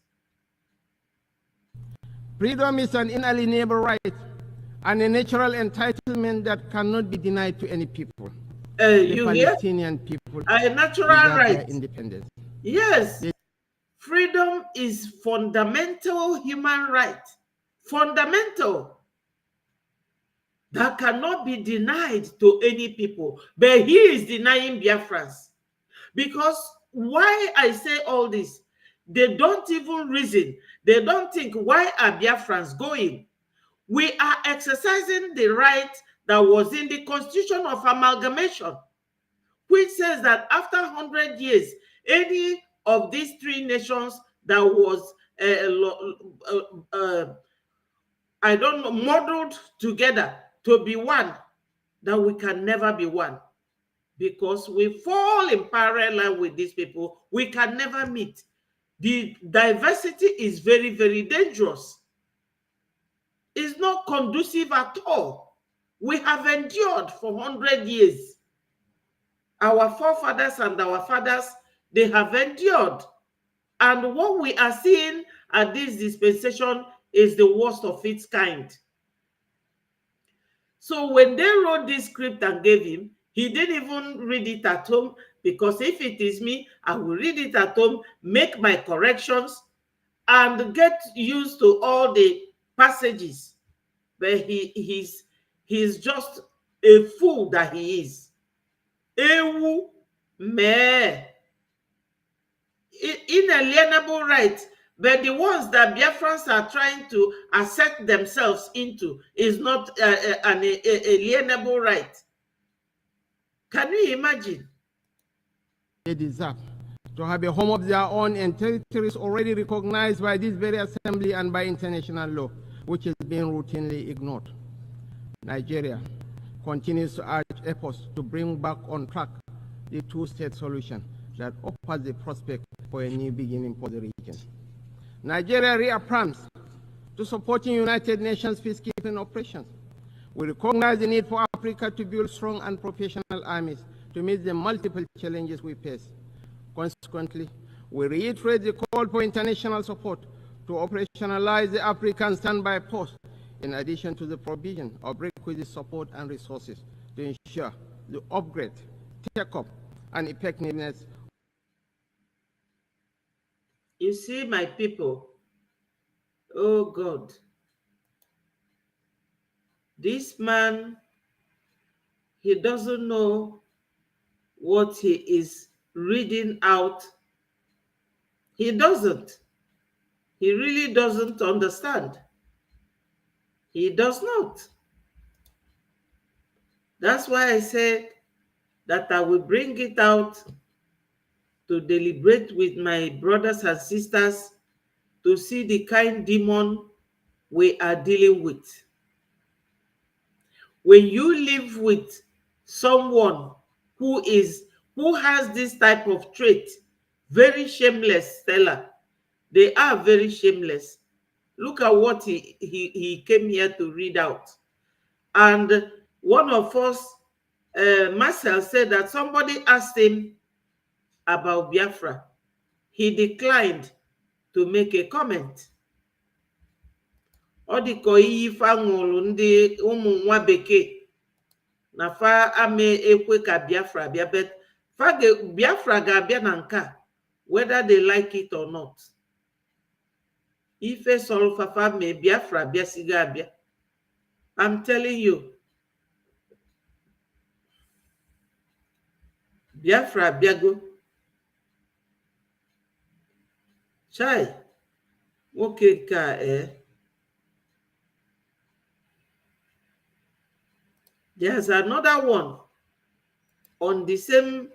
Freedom is an inalienable right and a natural entitlement that cannot be denied to any people. The You Palestinian people a natural deserve right. their independence. Yes, freedom is fundamental human right. Fundamental. That cannot be denied to any people. But he is denying Biafrans. Because why I say all this, they don't even reason. They don't think, why are Biafrans going? We are exercising the right that was in the Constitution of Amalgamation, which says that after 100 years, any of these three nations that was, I don't know, modeled together to be one, that we can never be one. Because we fall in parallel with these people, we can never meet. The diversity is very, very dangerous. It's not conducive at all. We have endured for 100 years. Our forefathers and our fathers, they have endured. And what we are seeing at this dispensation is the worst of its kind. So when they wrote this script and gave him, he didn't even read it at home, because if it is me, I will read it at home, make my corrections, and get used to all the passages. But he's just a fool that he is. Ewu me. Inalienable right. But the ones that Biafrans are trying to assert themselves into is not an alienable right. Can you imagine? They deserve to have a home of their own and territories already recognized by this very assembly and by international law, which is being routinely ignored. Nigeria continues to urge efforts to bring back on track the two-state solution that offers the prospect for a new beginning for the region. Nigeria reaffirms to supporting United Nations peacekeeping operations. We recognize the need for Africa to build strong and professional armies to meet the multiple challenges we face. Consequently, we reiterate the call for international support to operationalize the African standby force, in addition to the provision of requisite support and resources to ensure the upgrade, take-up, and effectiveness. You see, my people, oh God, this man, he doesn't know what he is reading out. He doesn't. He really doesn't understand. He does not. That's why I said that I will bring it out to deliberate with my brothers and sisters to see the kind demon we are dealing with. When you live with someone who has this type of trait, very shameless, Stella, they are very shameless. Look at what he came here to read out. And one of us, Marcel, said that somebody asked him about Biafra. He declined to make a comment. Ọ dịka iyi ife aṅụrụ ndị ụmụ nwa bekee na fa ame ekwe ka Biafra bịa, bet Biafra ga-abịa na nke a, whether they like it or not. Ife sọrọ fafa mee Biafra bịa siga abịa. I'm telling you, Biafra bịago. Chai, nwoke nke a There's another one on the same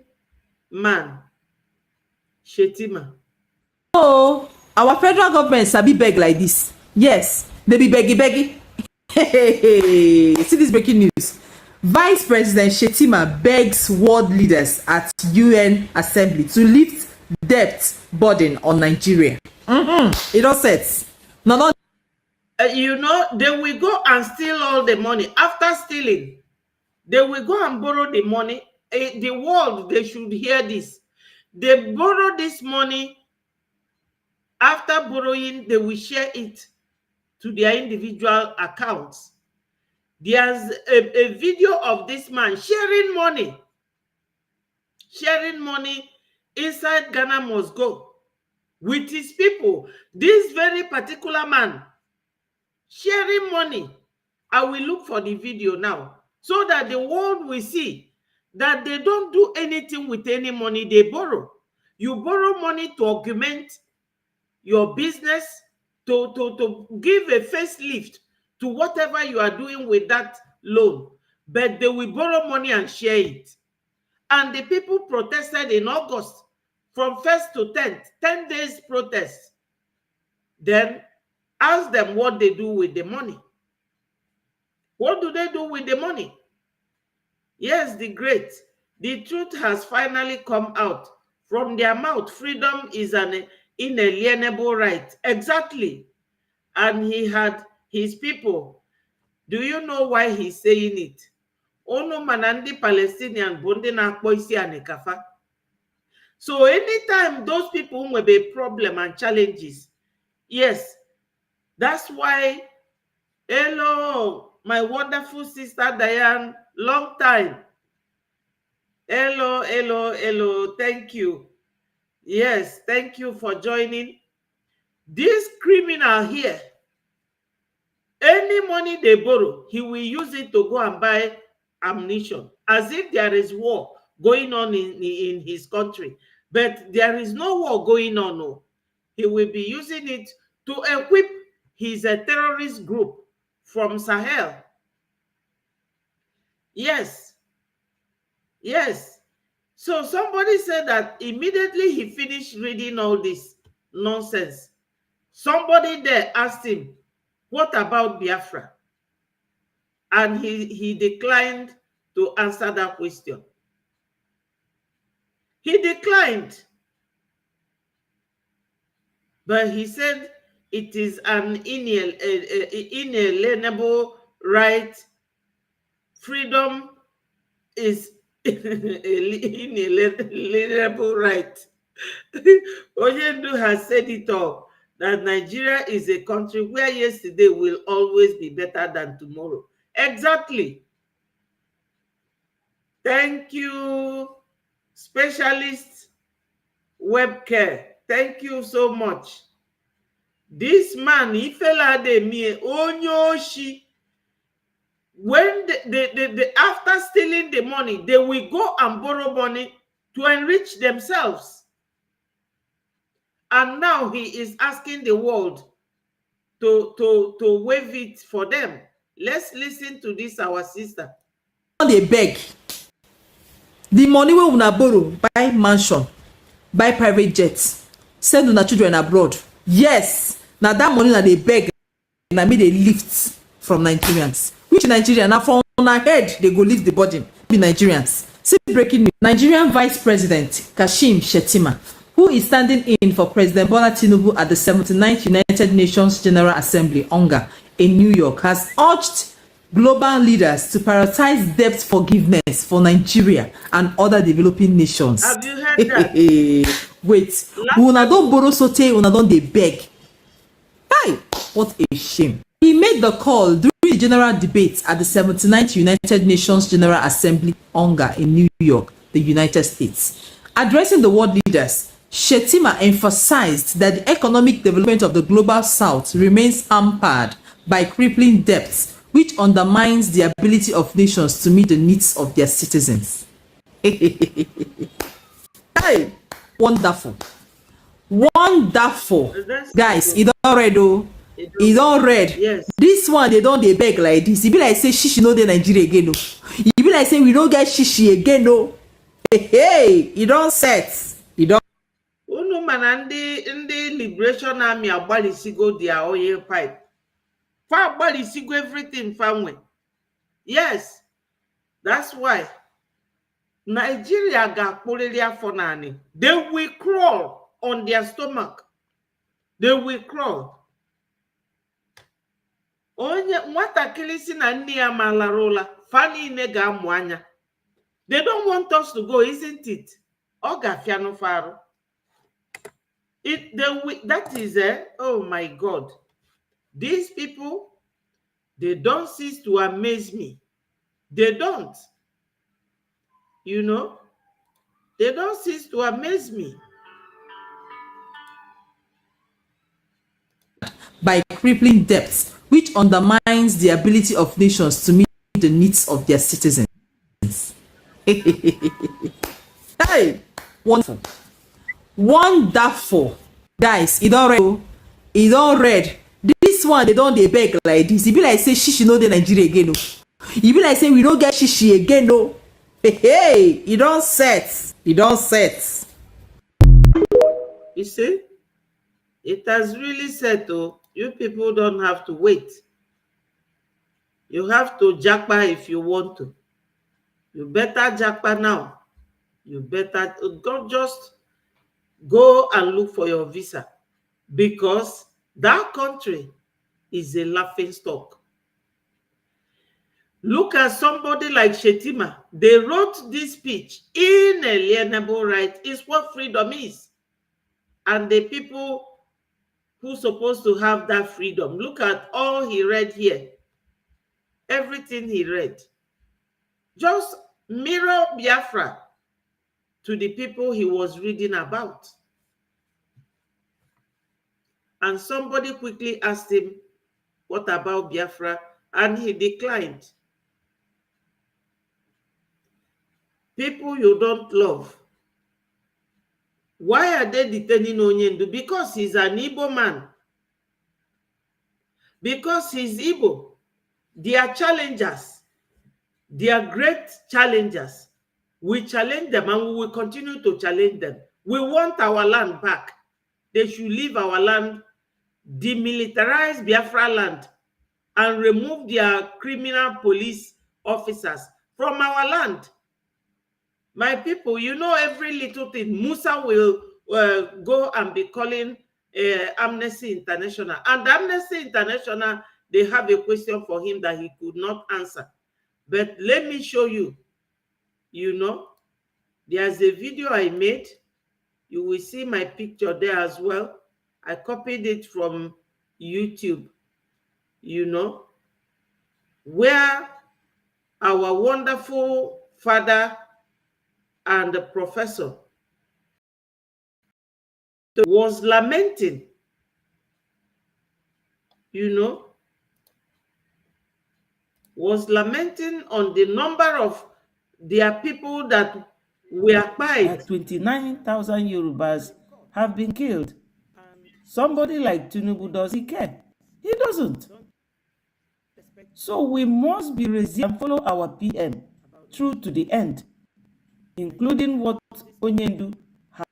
man, Shetima. Oh, our federal government sabi beg like this. Yes, they be beggy. Hey, see this breaking news. Vice President Shetima begs world leaders at UN Assembly to lift debt burden on Nigeria. It all sets. No. You know, they will go and steal all the money. After stealing, they will go and borrow the money. The world, they should hear this. They borrow this money. After borrowing, they will share it to their individual accounts. There's a video of this man sharing money inside Ghana must go with his people. This very particular man sharing money. I will look for the video now so that the world will see that they don't do anything with any money they borrow. You borrow money to augment your business, to give a facelift to whatever you are doing with that loan. But they will borrow money and share it. And the people protested in August from 1st to 10th, 10 days protest. Then ask them what they do with the money. What do they do with the money? Yes, the great. The truth has finally come out from their mouth. Freedom is an inalienable right. Exactly. And he had his people. Do you know why he's saying it? Ono manandi Palestinian bondi na koisi anekafa. So anytime those people will be a problem and challenges, yes, that's why, hello, my wonderful sister Diane, long time. Hello, thank you. Yes, thank you for joining. This criminal here, any money they borrow, he will use it to go and buy ammunition, as if there is war going on in his country. But there is no war going on. No. He will be using it to equip his terrorist group from Sahel. Yes. So somebody said that immediately he finished reading all this nonsense, somebody there asked him, what about Biafra? And he declined to answer that question. He declined. But he said it is an inalienable right. Freedom is inalienable right. Oyendu has said it all, that Nigeria is a country where yesterday will always be better than tomorrow. Exactly. Thank you, specialist web care. Thank you so much. This man, Ifela de me onyoshi. When they after stealing the money, they will go and borrow money to enrich themselves. And now he is asking the world to waive it for them. Let's listen to this, our sister. They beg. The money we una borrow, buy mansion, buy private jets, send una children abroad. Yes, now that money that they beg, na me they lift from Nigerians. Which Nigerian? Now from our head, they go lift the burden. Be Nigerians. See breaking news. Nigerian Vice President Kashim Shetima, who is standing in for President Bola Tinubu at the 79th United Nations General Assembly, UNGA, in New York, has urged global leaders to prioritize debt forgiveness for Nigeria and other developing nations. Have you heard that? Wait, una don't borrow sote, una don't they beg. Hi, what a shame. He made the call during the general debate at the 79th United Nations General Assembly, UNGA, in New York, the United States. Addressing the world leaders, Shetima emphasized that the economic development of the global south remains hampered by crippling debts, which undermines the ability of nations to meet the needs of their citizens. Hey, wonderful. Guys, it don't read though. It don't read. Yes. This one, they don't they beg like this. It be like say shishi no dey Nigeria again no. It be like say we don't get shishi again no. Hey, you don't set. You don't. Unu mana ndị Liberation Army agbalịsigo their oil pipe. Fa agbalịsigo everything fanwe. Yes, that's why Nigeria ga-akpụrịrị afọ naanị. They will crawl on their stomach. They will crawl. Onye nwatakịrị si na nne ya malara ụla, fa niile ga-amụ anya. They don't want us to go, isn't it? Ọ ga-afịa n'ụfarụ. That is oh my God. These people, they don't cease to amaze me. They don't. You know, they don't cease to amaze me. By crippling debts, which undermines the ability of nations to meet the needs of their citizens. Hey, wonderful. Wonderful. Guys, it don't read. It don't read. This one, they don't they beg like this. It be like say shishi no the Nigeria again. No. It be like say we don't get shishi again. No. Hey, it don't set. It don't set. You see, it has really set. Oh, you people don't have to wait. You have to jackpot if you want to. You better jackpot now. You better just go and look for your visa, because that country is a laughing stock. Look at somebody like Shetima. They wrote this speech. Inalienable right is what freedom is. And the people who are supposed to have that freedom, look at all he read here. Everything he read. Just mirror Biafra to the people he was reading about. And somebody quickly asked him, what about Biafra? And he declined. People you don't love. Why are they detaining Onyendu? Because he's an Igbo man. Because he's Igbo. They are challengers. They are great challengers. We challenge them and we will continue to challenge them. We want our land back. They should leave our land, demilitarize Biafra land, and remove their criminal police officers from our land. My people, you know every little thing. Musa will go and be calling Amnesty International. And Amnesty International, they have a question for him that he could not answer. But let me show you. You know, there's a video I made. You will see my picture there as well. I copied it from YouTube, you know, where our wonderful father and the professor was lamenting, you know, was lamenting on the number of their people that were killed. 29,000 Yorubas have been killed. Somebody like Tinubu, does he care? He doesn't. So we must be resilient and follow our PM through to the end, including what Onyendu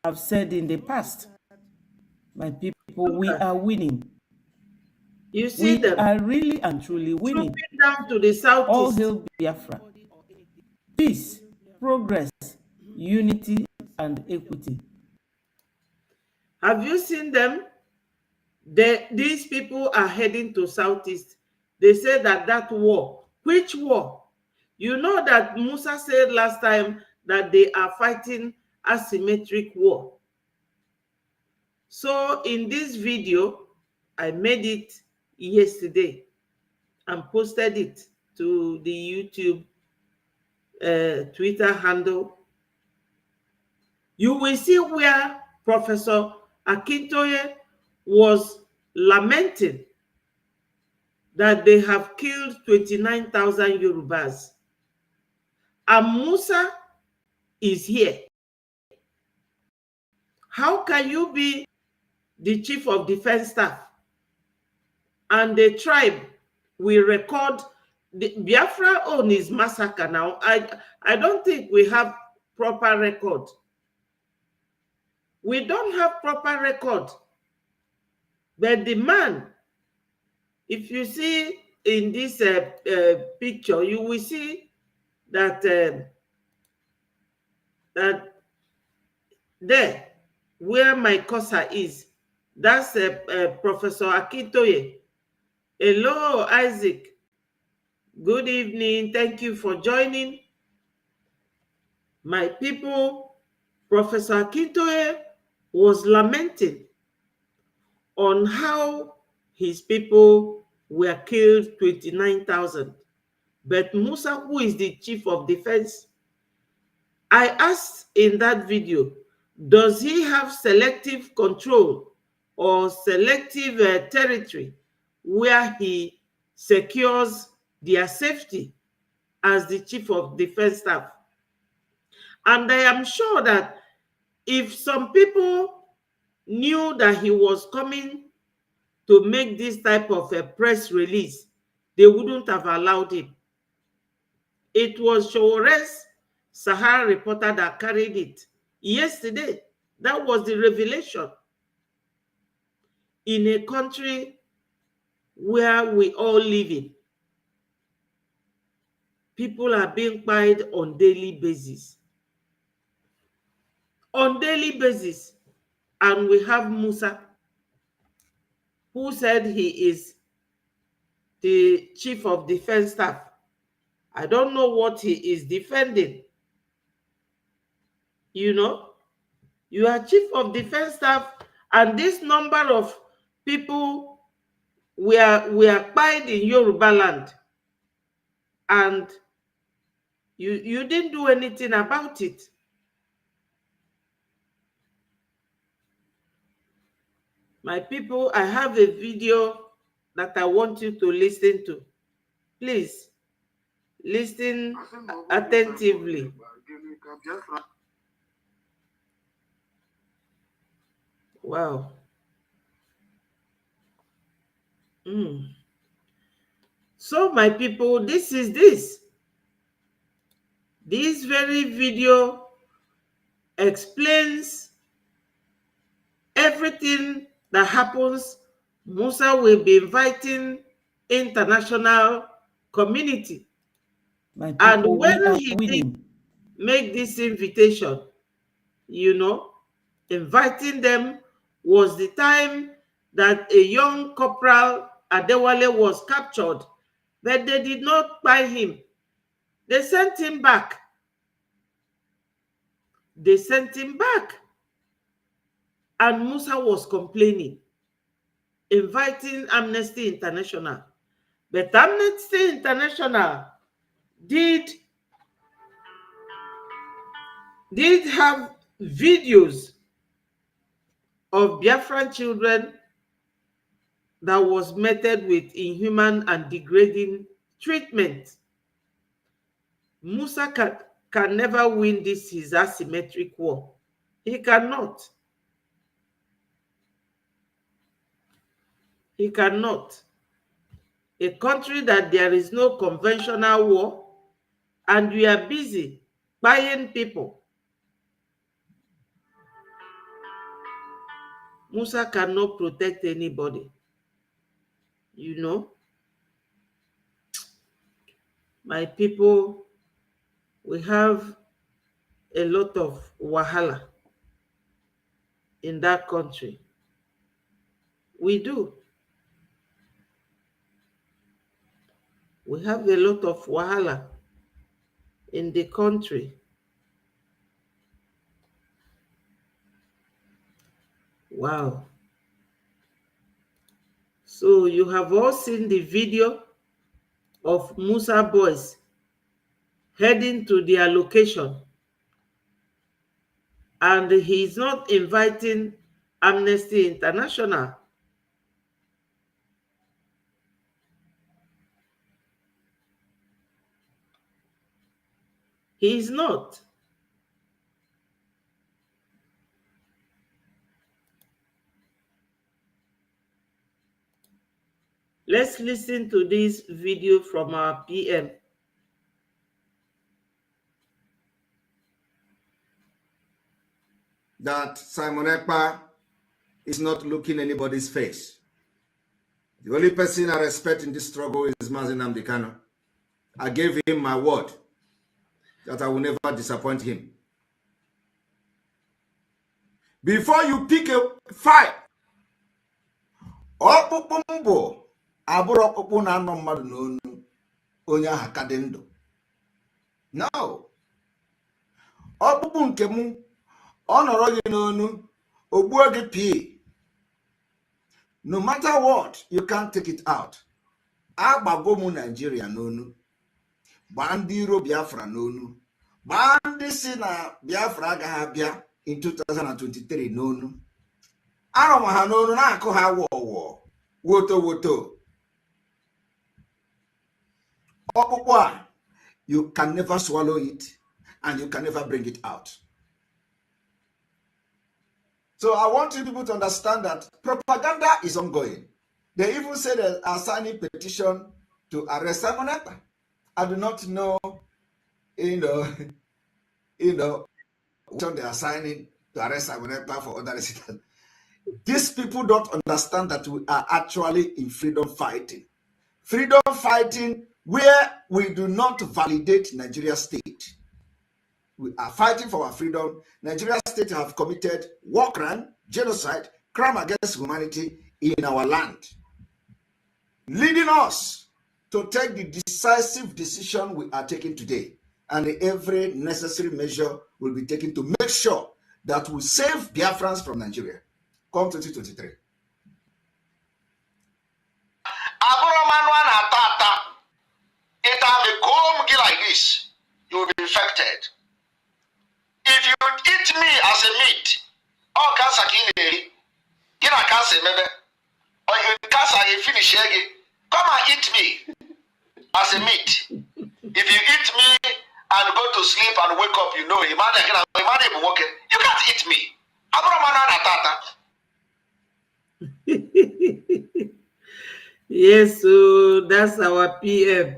have said in the past. My people, we are winning. You see, we are really and truly winning. Down to the southeast. All hail Biafra. Peace, progress, unity, and equity. Have you seen them? These people are heading to southeast. They say that war. Which war? You know that Musa said last time that they are fighting asymmetric war. So in this video, I made it yesterday and posted it to the YouTube Twitter handle. You will see where Professor Akintoye was lamenting that they have killed 29,000 Yorubas. And Musa is here. How can you be the chief of defense staff and the tribe will record the Biafra on his massacre now? I don't think we have proper record. We don't have proper record. But the man, if you see in this picture, you will see that that there, where my cursor is, that's Professor Akintoye. Hello, Isaac. Good evening. Thank you for joining. My people, Professor Akintoye was lamenting on how his people were killed, 29,000. But Musa, who is the chief of defense, I asked in that video, does he have selective control or selective territory where he secures their safety as the chief of defense staff? And I am sure that if some people knew that he was coming to make this type of a press release, they wouldn't have allowed him. It was Showore's Sahara reporter that carried it yesterday. That was the revelation. In a country where we all live in, people are being fired on daily basis. On daily basis. And we have Musa, who said he is the chief of defense staff. I don't know what he is defending. You know, you are chief of defense staff, and this number of people were fired in Yoruba land, and you didn't do anything about it. My people, I have a video that I want you to listen to. Please, listen attentively. Wow. So, my people, this is this. This very video explains everything that happens. Musa will be inviting international community. My people, and when we are he winning. did make this invitation, you know, inviting them was the time that a young Corporal Adewale was captured, but they did not buy him. They sent him back. They sent him back. And Musa was complaining, inviting Amnesty International. But Amnesty International did have videos of Biafran children that was meted with inhuman and degrading treatment. Musa can never win this his asymmetric war. He cannot. He cannot. A country that there is no conventional war and we are busy buying people. Musa cannot protect anybody. You know, my people, we have a lot of wahala in that country. We do. We have a lot of wahala in the country. Wow. So you have all seen the video of Musa boys heading to their location. And he's not inviting Amnesty International. He is not. Let's listen to this video from our PM. that Simon Ekpa is not looking anybody's face. The only person I respect in this struggle is Mazi Nnamdi Kanu. I gave him my word that I will never disappoint him. Before you pick a fight, ọkpụkpụ mbụ abụrụ ọkpụkpụ na-anọ mmadụ n'onu onye ahụ ka dị ndụ. No. Ọkpụkpụ nke m ọ nọrọ gị n'onu ogbuo gị pii. No matter what, you can't take it out. Agbago m Nigeria n'onu. Gbaa ndị iro Biafra n'onu. Gbaa ndị si na Biafra agaghị abịa in 2023 n'onu. Arọ m ha n'onu na-akụ ha wọwọ woto woto. Ọkpụkpụ a, you can never swallow it and you can never bring it out. So I want you people to understand that propaganda is ongoing. They even say they are signing petition to arrest Simon Ekpa. I do not know, what they are signing to arrest Simon Ekpa for other reasons. These people don't understand that we are actually in freedom fighting. Freedom fighting where we do not validate Nigeria state. We are fighting for our freedom. Nigeria state have committed war crime, genocide, crime against humanity in our land, leading us to take the decisive decision we are taking today. And every necessary measure will be taken to make sure that we save Biafrans from Nigeria. Come 2023. It may comb like this, you will be infected. If you eat me as a meat, or cancer you know cancer maybe, or you cancer you finish again, come and eat me as a meat. If you eat me and go to sleep and wake up, you know, you can't eat me. Yes, so that's our PM.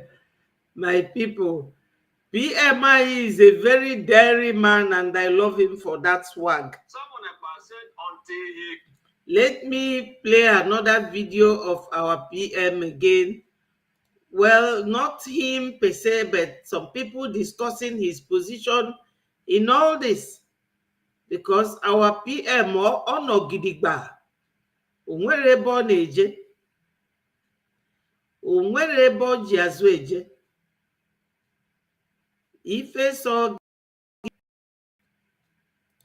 My people, PMI is a very daring man and I love him for that swag. Let me play another video of our PM again. Well, not him per se, but some people discussing his position in all this. Because our PM ono gidigba. Onwere ebe ọ na-eje. Onwere ebe ọ ji azụ eje. Ife so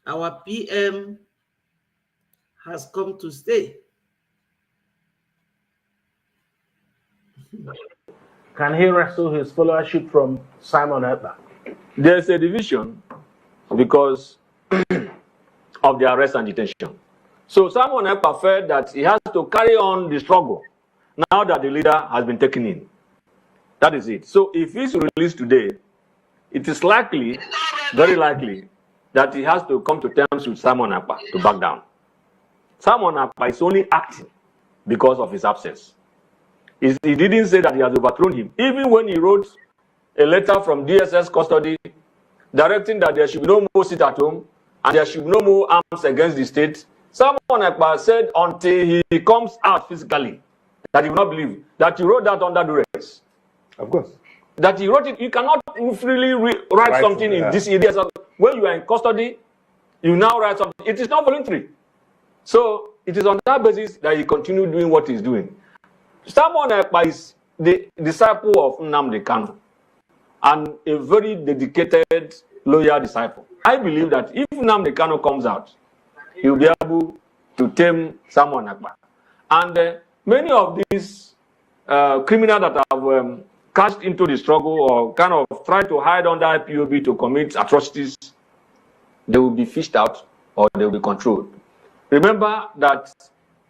our PM has come to stay. Can he wrestle his followership from Simon Ekpa? There's a division because of the arrest and detention. So Simon Ekpa felt that he has to carry on the struggle now that the leader has been taken in. That is it. So if he's released today, it is likely, very likely, that he has to come to terms with Simon Ekpa to back down. Simon Ekpa is only acting because of his absence. He didn't say that he has overthrown him. Even when he wrote a letter from DSS custody directing that there should be no more sit at home and there should be no more arms against the state, Simon Ekpa said until he comes out physically that he will not believe that he wrote that under duress. Of course. That he wrote it. You cannot freely write something in this area. When you are in custody, you now write something. It is not voluntary. So it is on that basis that he continued doing what he's doing. Simon Ekpa is the disciple of Nnamdi Kanu and a very dedicated, loyal disciple. I believe that if Nnamdi Kanu comes out, he will be able to tame Simon Ekpa. And many of these criminals that have cashed into the struggle or kind of tried to hide under IPOB to commit atrocities, they will be fished out or they will be controlled. Remember that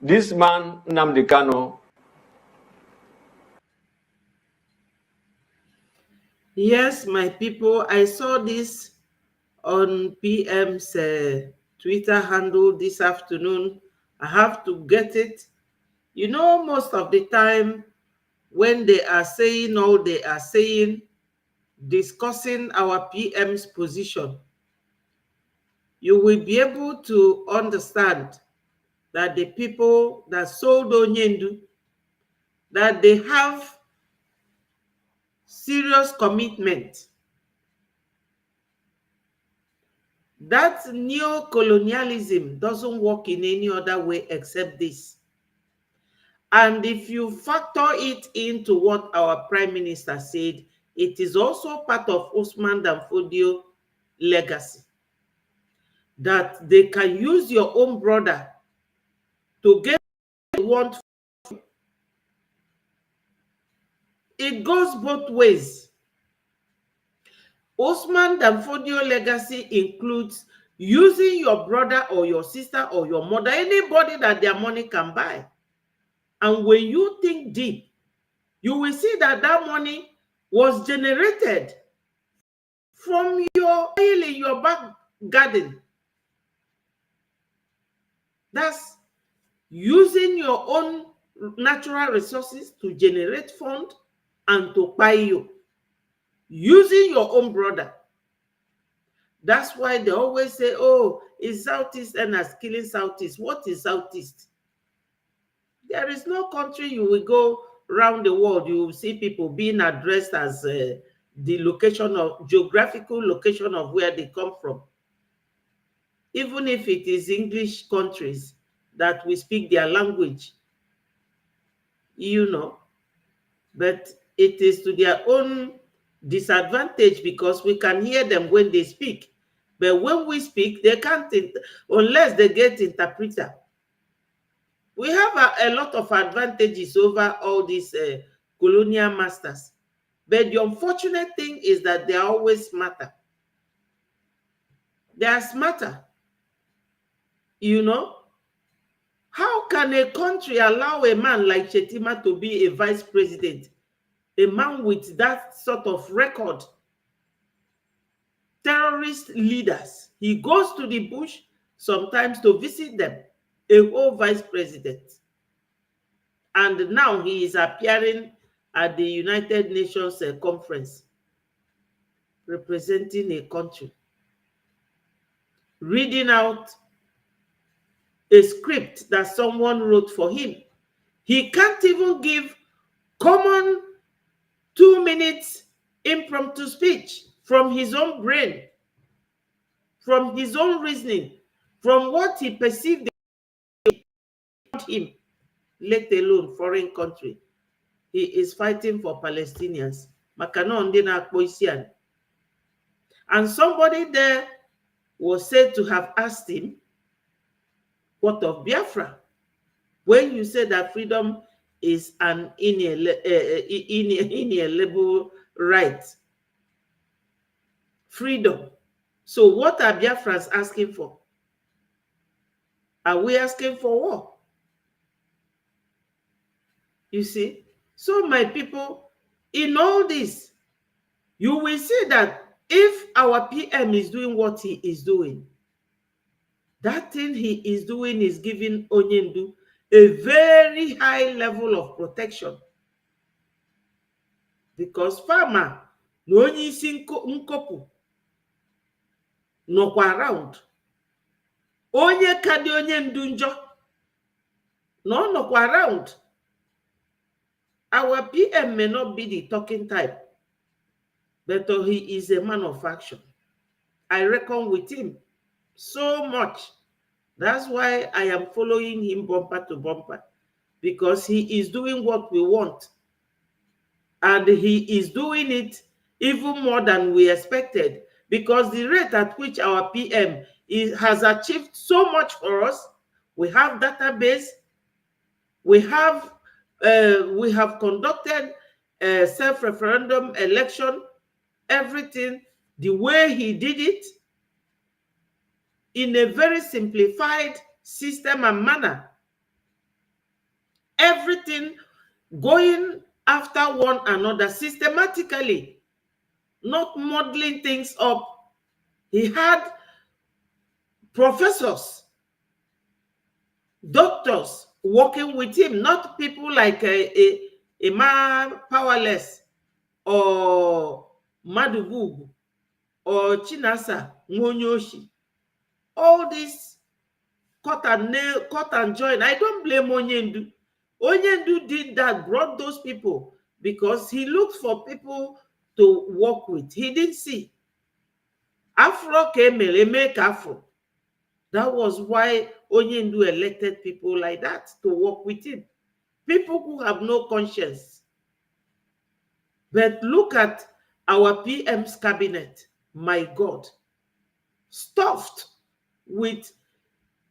this man, Nnamdi Kanu, yes, my people, I saw this on PM's Twitter handle this afternoon. I have to get it. You know, most of the time when they are saying all they are saying, discussing our PM's position, you will be able to understand that the people that sold Onyendu, that they have serious commitment. That neo-colonialism doesn't work in any other way except this. And if you factor it into what our Prime Minister said, it is also part of Usman Danfodio legacy. That they can use your own brother to get what you want. It goes both ways. Usman Danfodio legacy includes using your brother or your sister or your mother, anybody that their money can buy. And when you think deep, you will see that that money was generated from your oil in your back garden. That's using your own natural resources to generate fund and to buy you. Using your own brother. That's why they always say, oh, it's Southeast and as killing Southeast. What is Southeast? There is no country you will go around the world, you will see people being addressed as the location of, geographical location of where they come from. Even if it is English countries that we speak their language, you know, but it is to their own disadvantage because we can hear them when they speak. But when we speak, they can't, unless they get interpreter. We have a lot of advantages over all these colonial masters. But the unfortunate thing is that they are always smarter. They are smarter. You know? How can a country allow a man like Shetima to be a vice president? A man with that sort of record. Terrorist leaders. He goes to the bush sometimes to visit them. A whole vice president. And now he is appearing at the United Nations conference, representing a country, reading out a script that someone wrote for him. He can't even give common 2 minutes impromptu speech from his own brain, from his own reasoning, from what he perceived about him, let alone foreign country. He is fighting for Palestinians. And somebody there was said to have asked him, what of Biafra? When you say that freedom is an inalienable right. Freedom. So what are Biafrans asking for? Are we asking for war? You see? So my people, in all this, you will see that if our PM is doing what he is doing, that thing he is doing is giving Onyendu a very high level of protection. Because farmer, no onye isi nkopu, nọkwa around. Onye kadi Onyendu njọ, no nọkwa around. Our PM may not be the talking type, but he is a man of action. I reckon with him so much. That's why I am following him bumper to bumper, because he is doing what we want. And he is doing it even more than we expected, because the rate at which our PM has achieved so much for us. We have database, we have conducted a self-referendum election, everything, the way he did it, in a very simplified system and manner. Everything going after one another systematically, not modeling things up. He had professors, doctors working with him, not people like a man powerless or Madubugu or Chinasa Ngonyoshi. all this cut and join. I don't blame Onyendu. Onyendu did that, brought those people because he looked for people to work with. He didn't see. Afro came, make Afro. That was why Onyendu elected people like that to work with him. People who have no conscience. But look at our PM's cabinet, my God, stuffed with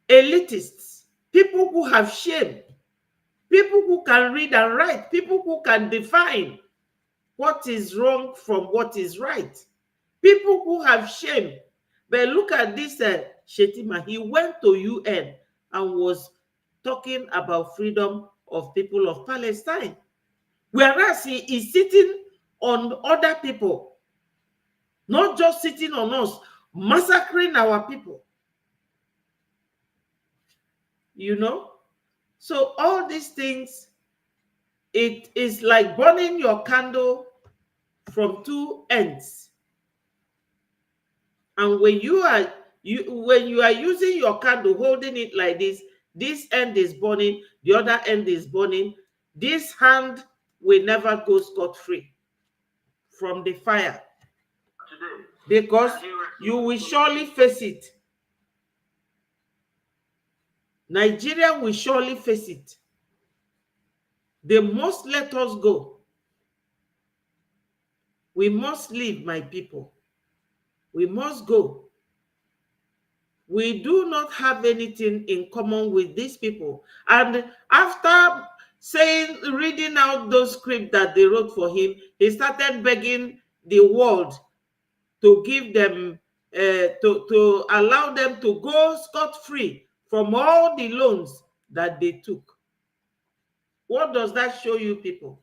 elitists, people who have shame, people who can read and write, people who can define what is wrong from what is right, people who have shame. But look at this Shetima. He went to UN and was talking about freedom of people of Palestine, whereas he is sitting on other people, not just sitting on us, massacring our people. You know? So all these things, it is like burning your candle from two ends. And when you are using your candle, holding it like this end is burning, the other end is burning, this hand will never go scot-free from the fire, because you will surely face it. Nigeria will surely face it. They must let us go. We must leave, my people. We must go. We do not have anything in common with these people. And after reading out those scripts that they wrote for him, he started begging the world to give them, to allow them to go scot-free from all the loans that they took. What does that show you, people?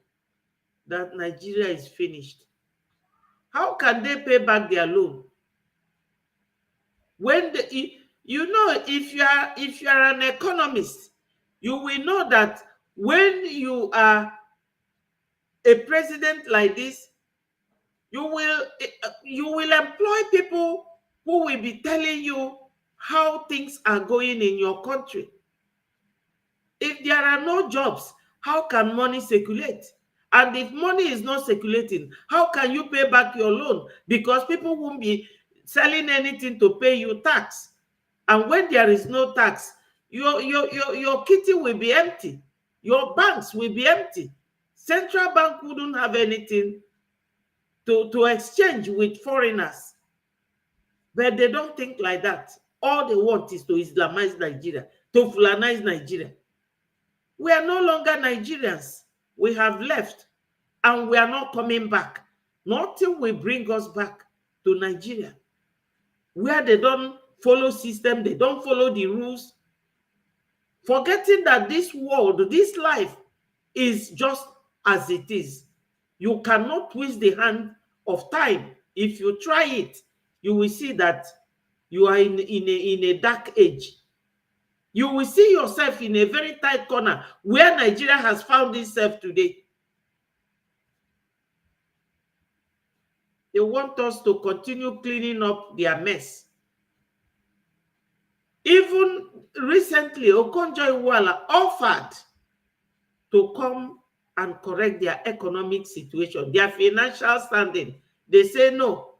That Nigeria is finished. How can they pay back their loan? When you know, if you are an economist, you will know that when you are a president like this, you will employ people who will be telling you how things are going in your country. If there are no jobs, how can money circulate? And if money is not circulating, how can you pay back your loan? Because people won't be selling anything to pay you tax. And when there is no tax, your kitty will be empty. Your banks will be empty. Central Bank wouldn't have anything to exchange with foreigners. But they don't think like that. All they want is to Islamize Nigeria, to Fulanize Nigeria. We are no longer Nigerians. We have left and we are not coming back. Nothing will bring us back to Nigeria, where they don't follow system, they don't follow the rules, forgetting that this world, this life is just as it is. You cannot twist the hand of time. If you try it, you will see that you are in a dark age. You will see yourself in a very tight corner where Nigeria has found itself today. They want us to continue cleaning up their mess. Even recently, Okonjo-Iweala offered to come and correct their economic situation, their financial standing. They say no,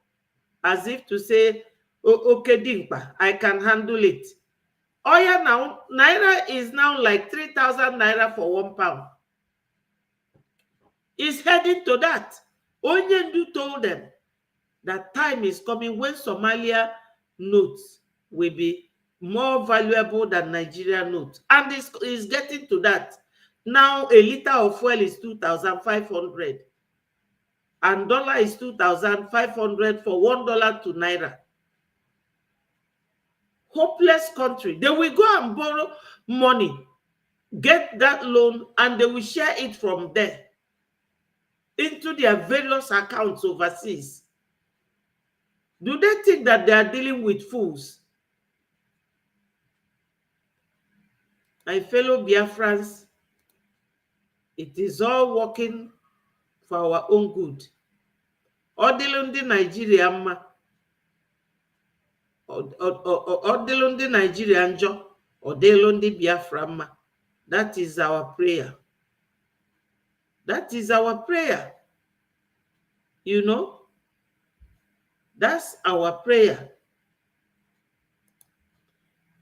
as if to say, okay, Dimpa, I can handle it. Oh yeah, now, Naira is now like 3,000 Naira for £1. It's heading to that. Onyendu told them that time is coming when Somalia notes will be more valuable than Nigeria notes. And it's getting to that. Now, a liter of fuel is 2,500. And dollar is 2,500 for $1 to Naira. Hopeless country. They will go and borrow money, get that loan, and they will share it from there into their various accounts overseas. Do they think that they are dealing with fools? My fellow Biafrans, it is all working for our own good. Odilundi Nigeria ma. Odelundi Nigeria njo, Odelundi Biafra mma. That is our prayer. That is our prayer. You know, that's our prayer.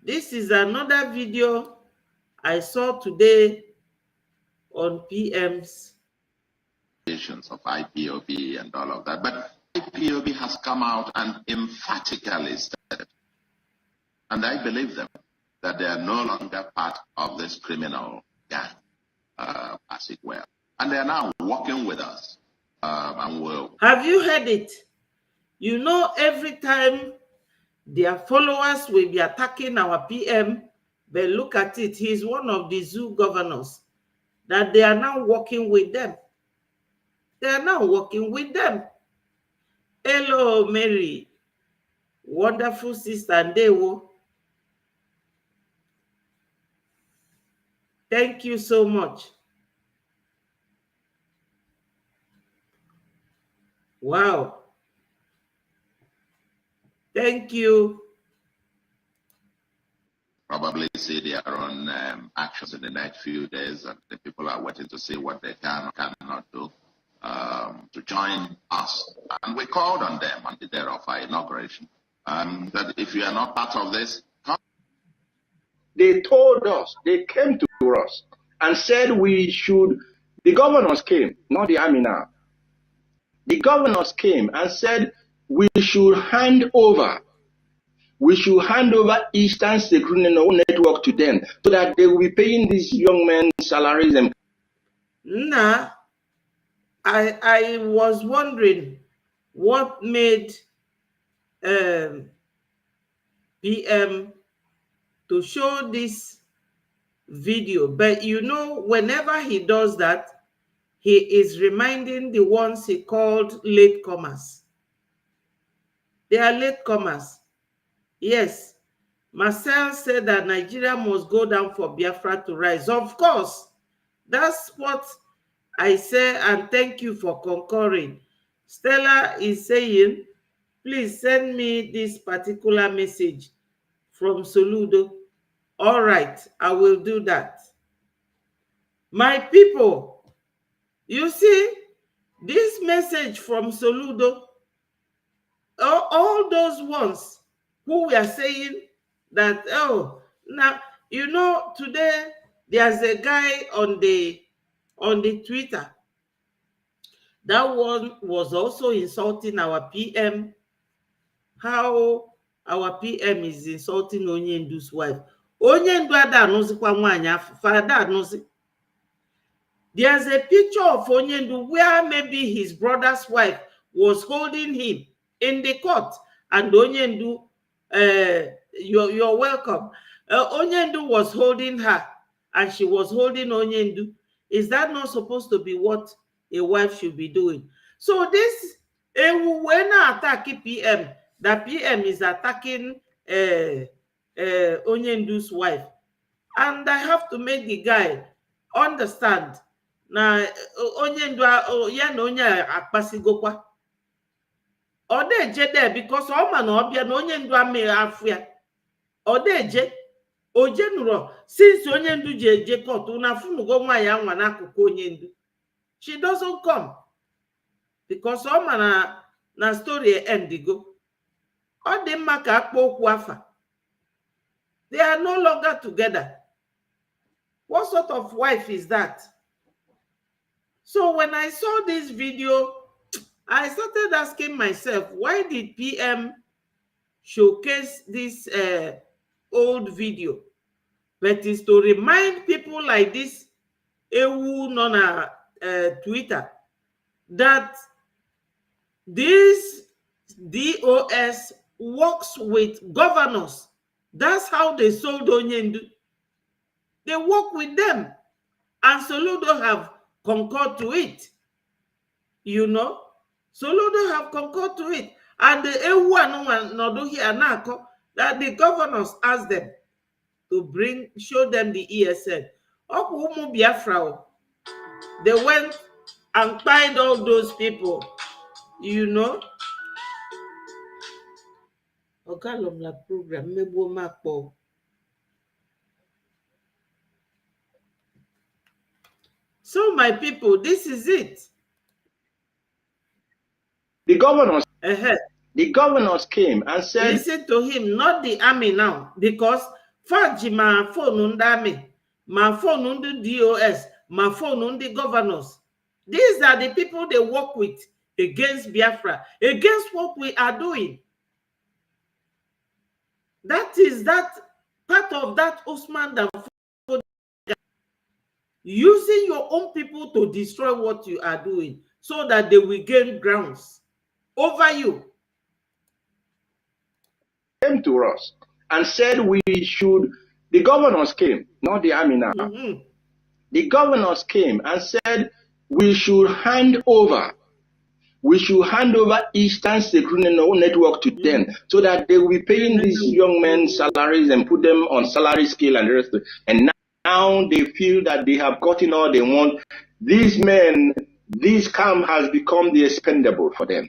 This is another video I saw today on PM's of IPOB and all of that. But IPOB has come out and emphatically said, and I believe them, that they are no longer part of this criminal gang, as it were. And they are now working with us. And will. Have you heard it? You know, every time their followers will be attacking our PM, but look at it, he's one of the zoo governors, that they are now working with them. They are now working with them. Hello, Mary. Wonderful sister Ndewo. Thank you so much. Wow. Thank you. Probably see their own actions in the next few days, and the people are waiting to see what they can or cannot do to join us. And we called on them on the day of our inauguration that if you are not part of this, come. They told us, they came to us and said we should, the governors came, not the army now. The governors came and said we should hand over Eastern Security Network to them so that they will be paying these young men salaries. Nah, I was wondering what made PM to show this video. But you know, whenever he does that, he is reminding the ones he called latecomers. They are latecomers. Yes, Marcel said that Nigeria must go down for Biafra to rise. Of course, that's what I say, and thank you for concurring. Stella is saying, please send me this particular message from Soludo. All right, I will do that. My people, you see, this message from Soludo, all those ones who were saying that, oh, now, you know, today there's a guy on the Twitter. That one was also insulting our PM, how our PM is insulting Onyendu's wife. Onyendu ada anuzikwa nwanyị afọ, ada anuzi. There's a picture of Onyendu where maybe his brother's wife was holding him in the court, and Onyendu, you're welcome. Onyendu was holding her, and she was holding Onyendu. Is that not supposed to be what a wife should be doing? So this, when I attack PM, the PM is attacking Onyendu's wife, and I have to make the guy understand. Na Onyendu ya na onye akpasigokwa. Odeje there because all man obia na Onyendu ame afia. Odeje oje nuro since Onyendu je court una funugo nwa ya nwa na akụkụ Onyendu. She doesn't come because all man na story end go. All the maka akpo okwu afa. They are no longer together. What sort of wife is that? So when I saw this video, I started asking myself, why did PM showcase this old video? But it's to remind people like this, who on Twitter, that this DOS works with governors. That's how they sold Onyendu. They work with them, and Soludo have concurred to it. You know, Soludo have concurred to it, and the A1 no here now that the governors asked them to show them the ESN. They went and find all those people. You know. Ogalom la program mebo makpo. So my people, this is it. The governors, Uh-huh. the governors came and said, listen to him, not the army now, because Faji my phone on the army, my phone on the DOS, my phone on the governors. These are the people they work with against Biafra, against what we are doing. That is that part of that Osman Danfodio, using your own people to destroy what you are doing so that they will gain grounds over you. Came to us and said we should, the governors came, not the army now. The governors came and said we should hand over Eastern Security Network to them so that they will be paying these young men salaries and put them on salary scale and the rest of it. And now they feel that they have gotten all they want. These men, this camp has become the expendable for them.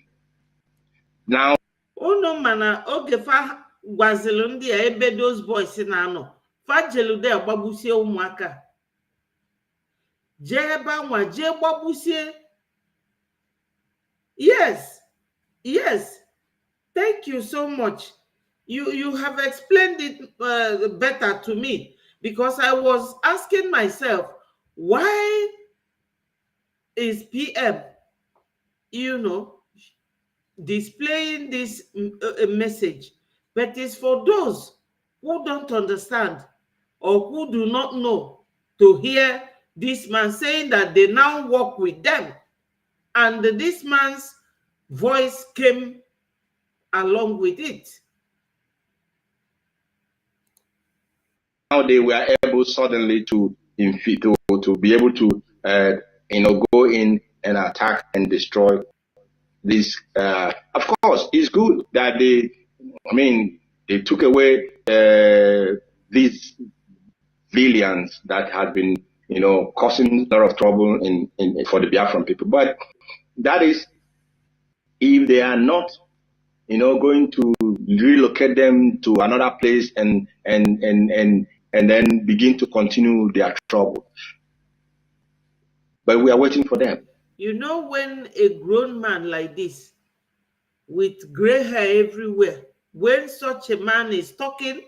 Now, no mana oge fa gwazelu ndị a ebe those boys na-anọ fa jelu de gbagbusie ụmụaka jee ebe anwa jee gbagbusie. Yes, thank you so much. You have explained it better to me, because I was asking myself, why is PM, displaying this message? But it's for those who don't understand or who do not know to hear this man saying that they now work with them. And this man's voice came along with it. Now they were able suddenly to be able to go in and attack and destroy this. Of course, it's good that they took away these villains that had been causing a lot of trouble for the Biafran people. But that is if they are not going to relocate them to another place and then begin to continue their trouble. But we are waiting for them. When a grown man like this, with gray hair everywhere, when such a man is talking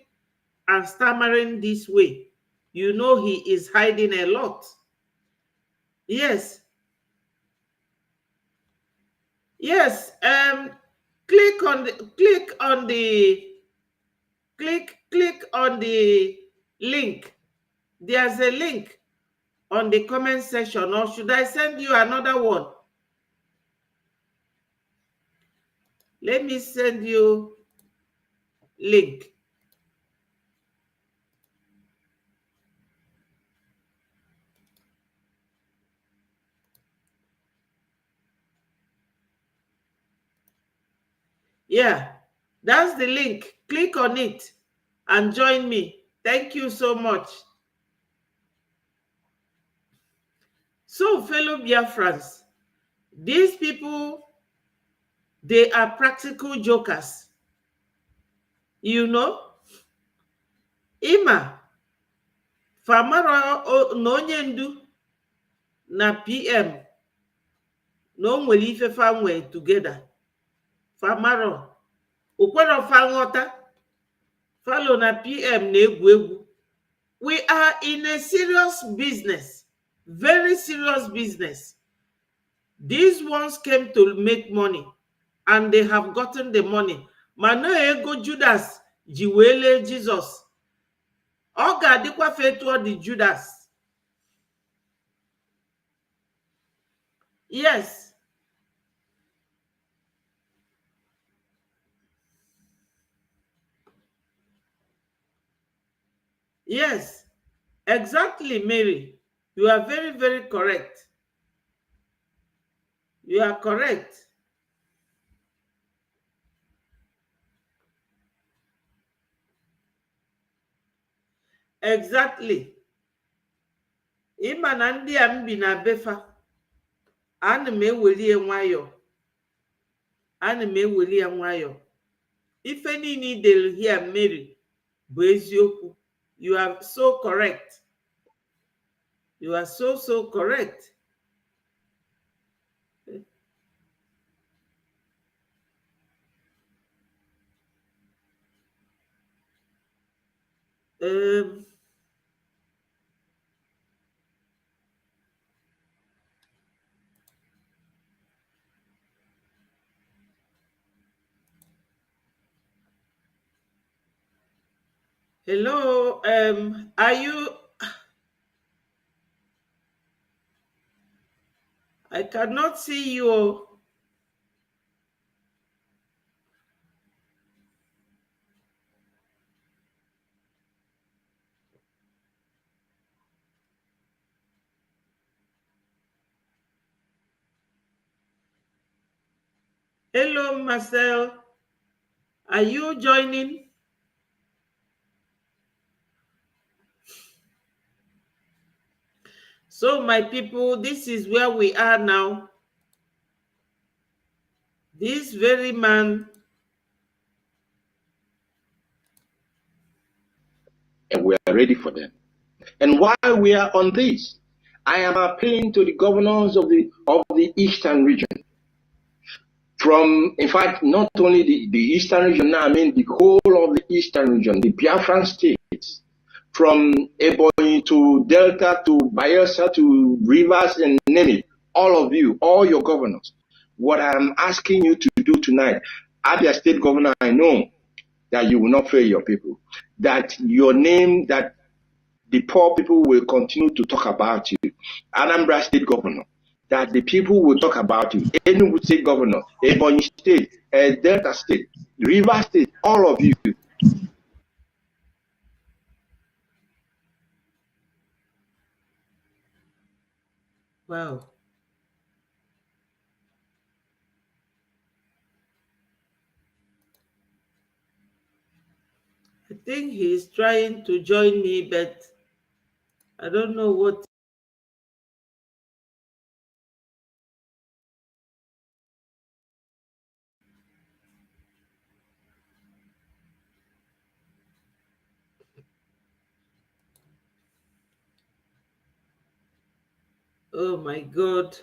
and stammering this way, he is hiding a lot. Yes. Click on the link. There's a link on the comment section, or should I send you another one? Let me send you link. Yeah, that's the link. Click on it and join me. Thank you so much. So, fellow Biafrans, these people, they are practical jokers. Ima, Famara no nyendu na PM no nwere ife fanwe together. Famaro ukwero fangota follow na PM na egwu. We are in a serious business, very serious business. These ones came to make money and they have gotten the money. Mano ego Judas jiwele Jesus. Oga dikwa fetuo di Judas. Yes. Yes, exactly, Mary. You are very, very correct. You are correct. Exactly. Ima na ndị a mbi na befa. Ana m eweli ya nwayọ. If any need they'll hear Mary, Brgie, you are so correct. You are so correct. Hello, are you? I cannot see you. Hello, Marcel. Are you joining? So, my people, this is where we are now. This very man. And we are ready for them. And while we are on this, I am appealing to the governors of the Eastern region. In fact, not only the Eastern region now, I mean the whole of the Eastern region, the Biafran states, from Ebonyi to Delta to Bayelsa to Rivers and name it, all of you, all your governors. What I'm asking you to do tonight, Abia State Governor, I know that you will not fail your people, that your name, that the poor people will continue to talk about you. Anambra State Governor, that the people will talk about you. Enugu State Governor, Ebonyi State, Delta State, River State, all of you. Wow. I think he's trying to join me, but I don't know what. Oh my God.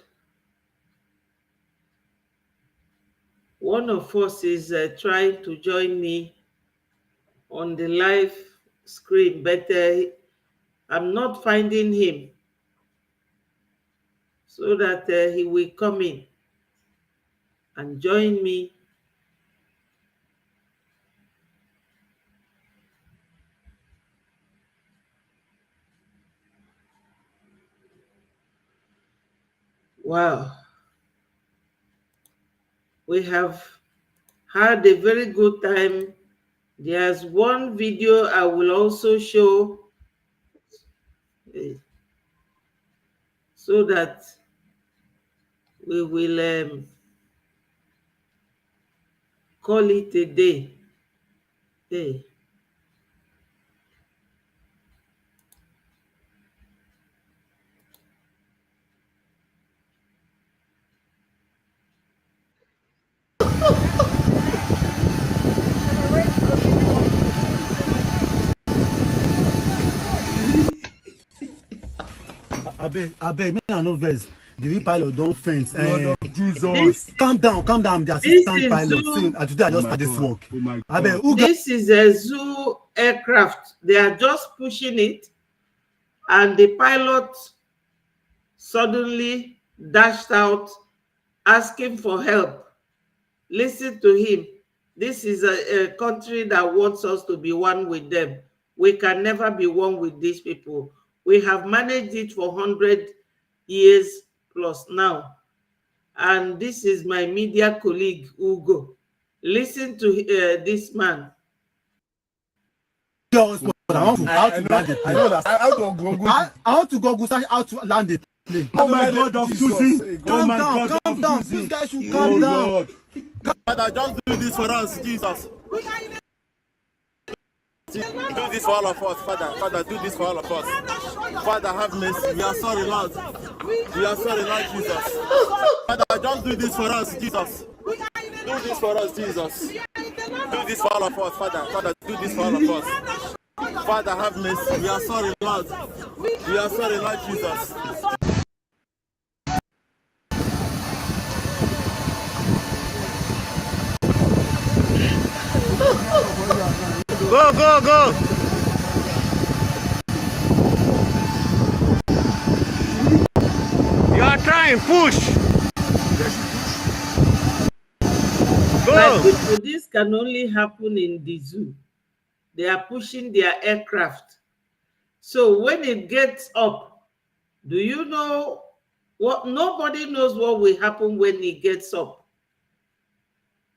One of us is trying to join me on the live screen, but I'm not finding him so that he will come in and join me. Wow. We have had a very good time. There's one video I will also show so that we will call it a day. Hey. I beg, me and no vex. The real pilot don't fence. Jesus. Calm down. The assistant pilot. See, today I just started this work. I beg, this is a zoo aircraft. They are just pushing it, and the pilot suddenly dashed out, asking for help. Listen to him. This is a country that wants us to be one with them. We can never be one with these people. We have managed it for 100 years plus now. And this is my media colleague, Ugo. Listen to this man. I want to go search how to land the plane. Oh my God of Susie. Calm down. This guy should calm down. Father, just do this for us, Jesus. Do this for all of us, Father. Father, do this for all of us. Father, have mercy. We are sorry, Lord. We are sorry, Lord Jesus. Father, just do this for us, Jesus. Do this for us, Jesus. Do this for all of us, Father. Father, do this for all of us. Father, have mercy. We are sorry, Lord. We are sorry, Lord Jesus. Go, go, go. You are trying, push. My Go. people, this can only happen in the zoo. They are pushing their aircraft. So when it gets up, do you know what? Nobody knows what will happen when it gets up.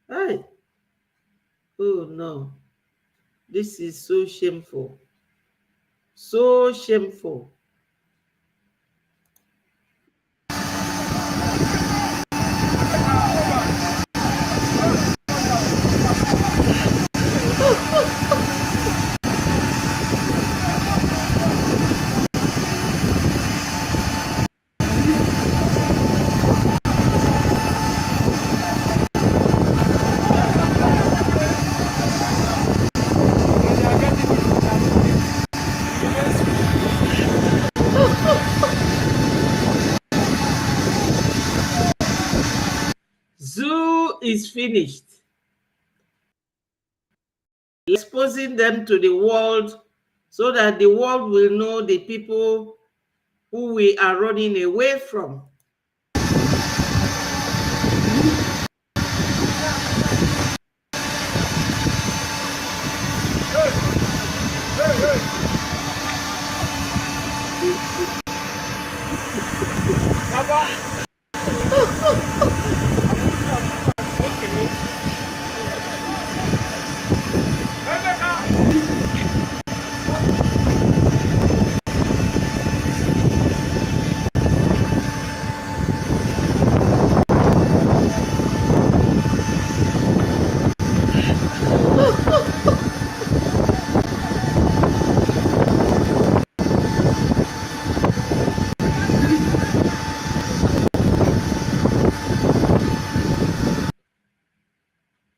Hey. Oh no. This is so shameful. So shameful. Zoo is finished. Exposing them to the world so that the world will know the people who we are running away from.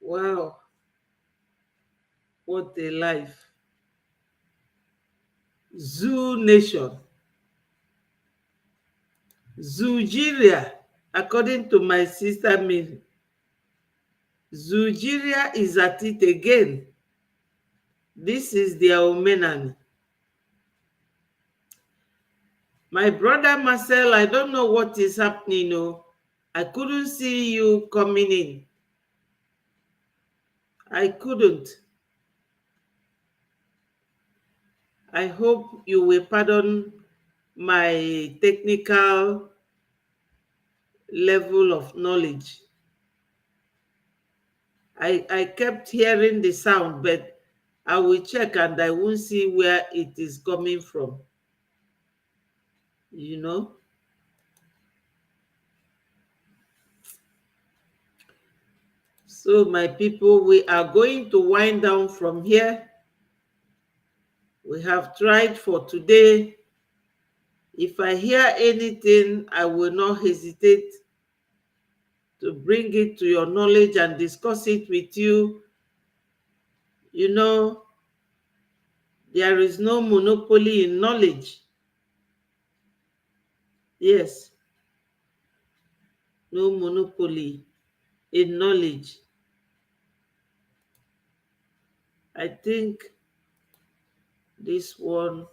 Wow, what a life. Zoo nation. Zoogeria, according to my sister Mary. Zoogeria is at it again. This is their omenani. My brother Marcel, I don't know what is happening. No, I couldn't see you coming in. I couldn't. I hope you will pardon my technical level of knowledge. I kept hearing the sound, but I will check and I won't see where it is coming from. You know? So my people, we are going to wind down from here. We have tried for today. If I hear anything, I will not hesitate to bring it to your knowledge and discuss it with you. You know, there is no monopoly in knowledge. Yes, no monopoly in knowledge. I think this one.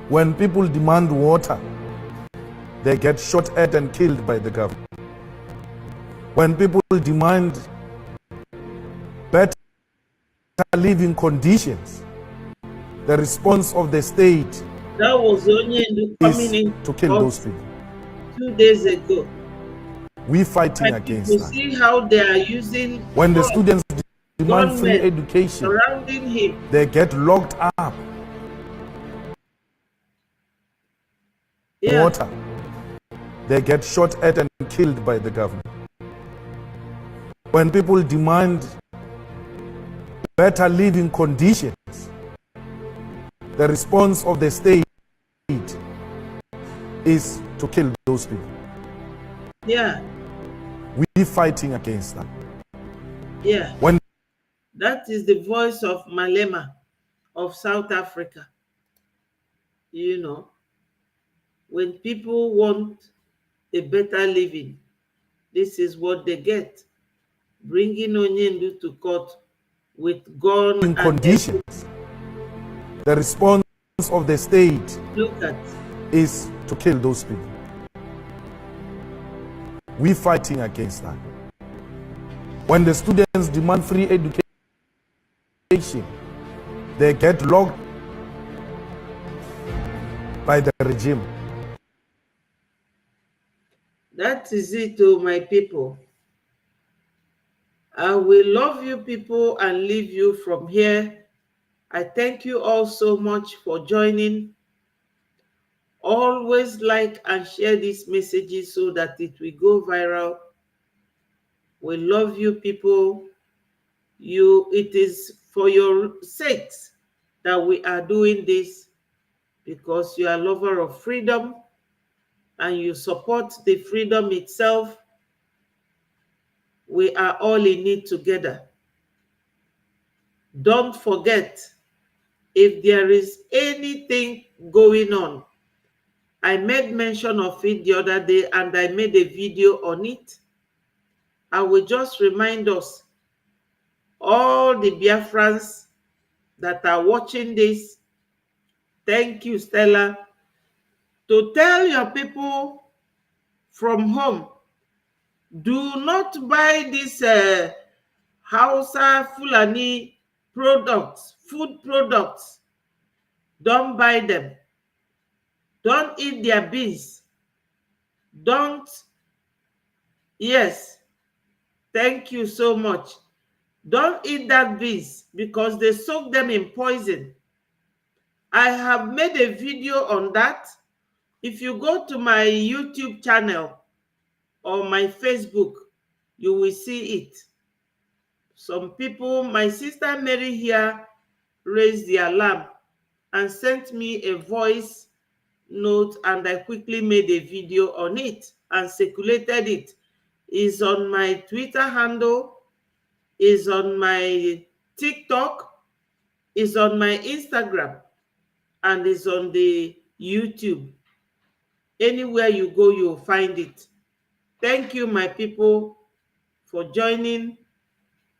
When people demand water, they get shot at and killed by the government. When people demand better living conditions, the response of the state That was only coming in to kill those people. 2 days ago. We're fighting And against people that. see how they are using When the students demand free education, surrounding him. they get locked up. Yeah. Water, they get shot at and killed by the government. When people demand better living conditions, the response of the state is to kill those people. Yeah. We're fighting against that. Yeah. When that is the voice of Malema of South Africa. You know, when people want a better living, this is what they get. Bringing Onyendu to court with gun and conditions, the response of the state is to kill those people. We're fighting against that. When the students demand free education, they get locked by the regime. That is it, oh my people. I will love you people and leave you from here. I thank you all so much for joining. Always like and share these messages so that it will go viral. We love you people. It is for your sakes that we are doing this, because you are a lover of freedom and you support the freedom itself. We are all in it together. Don't forget, if there is anything going on, I made mention of it the other day and I made a video on it. I will just remind us, all the Biafrans that are watching this, thank you, Stella, to tell your people from home, do not buy this Hausa Fulani products, food products. Don't buy them. Don't eat their beans. Don't. Yes. Thank you so much. Don't eat that beans because they soak them in poison. I have made a video on that. If you go to my YouTube channel or my Facebook, you will see it. Some people, my sister Mary here, raised the alarm and sent me a voice note, and I quickly made a video on it and circulated it. It's on my Twitter handle, is on my TikTok, is on my Instagram, and is on the YouTube. Anywhere you go, you'll find it. Thank you, my people, for joining,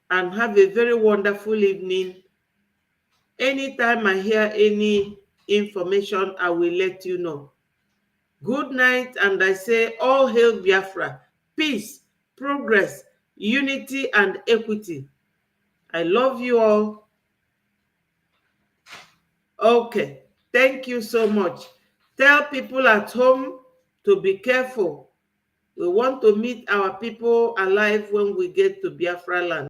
and have a very wonderful evening. Anytime I hear any information, I will let you know. Good night, and I say all hail Biafra, peace, progress, unity, and equity. I love you all. Okay, thank you so much. Tell people at home to be careful. We want to meet our people alive when we get to Biafra land.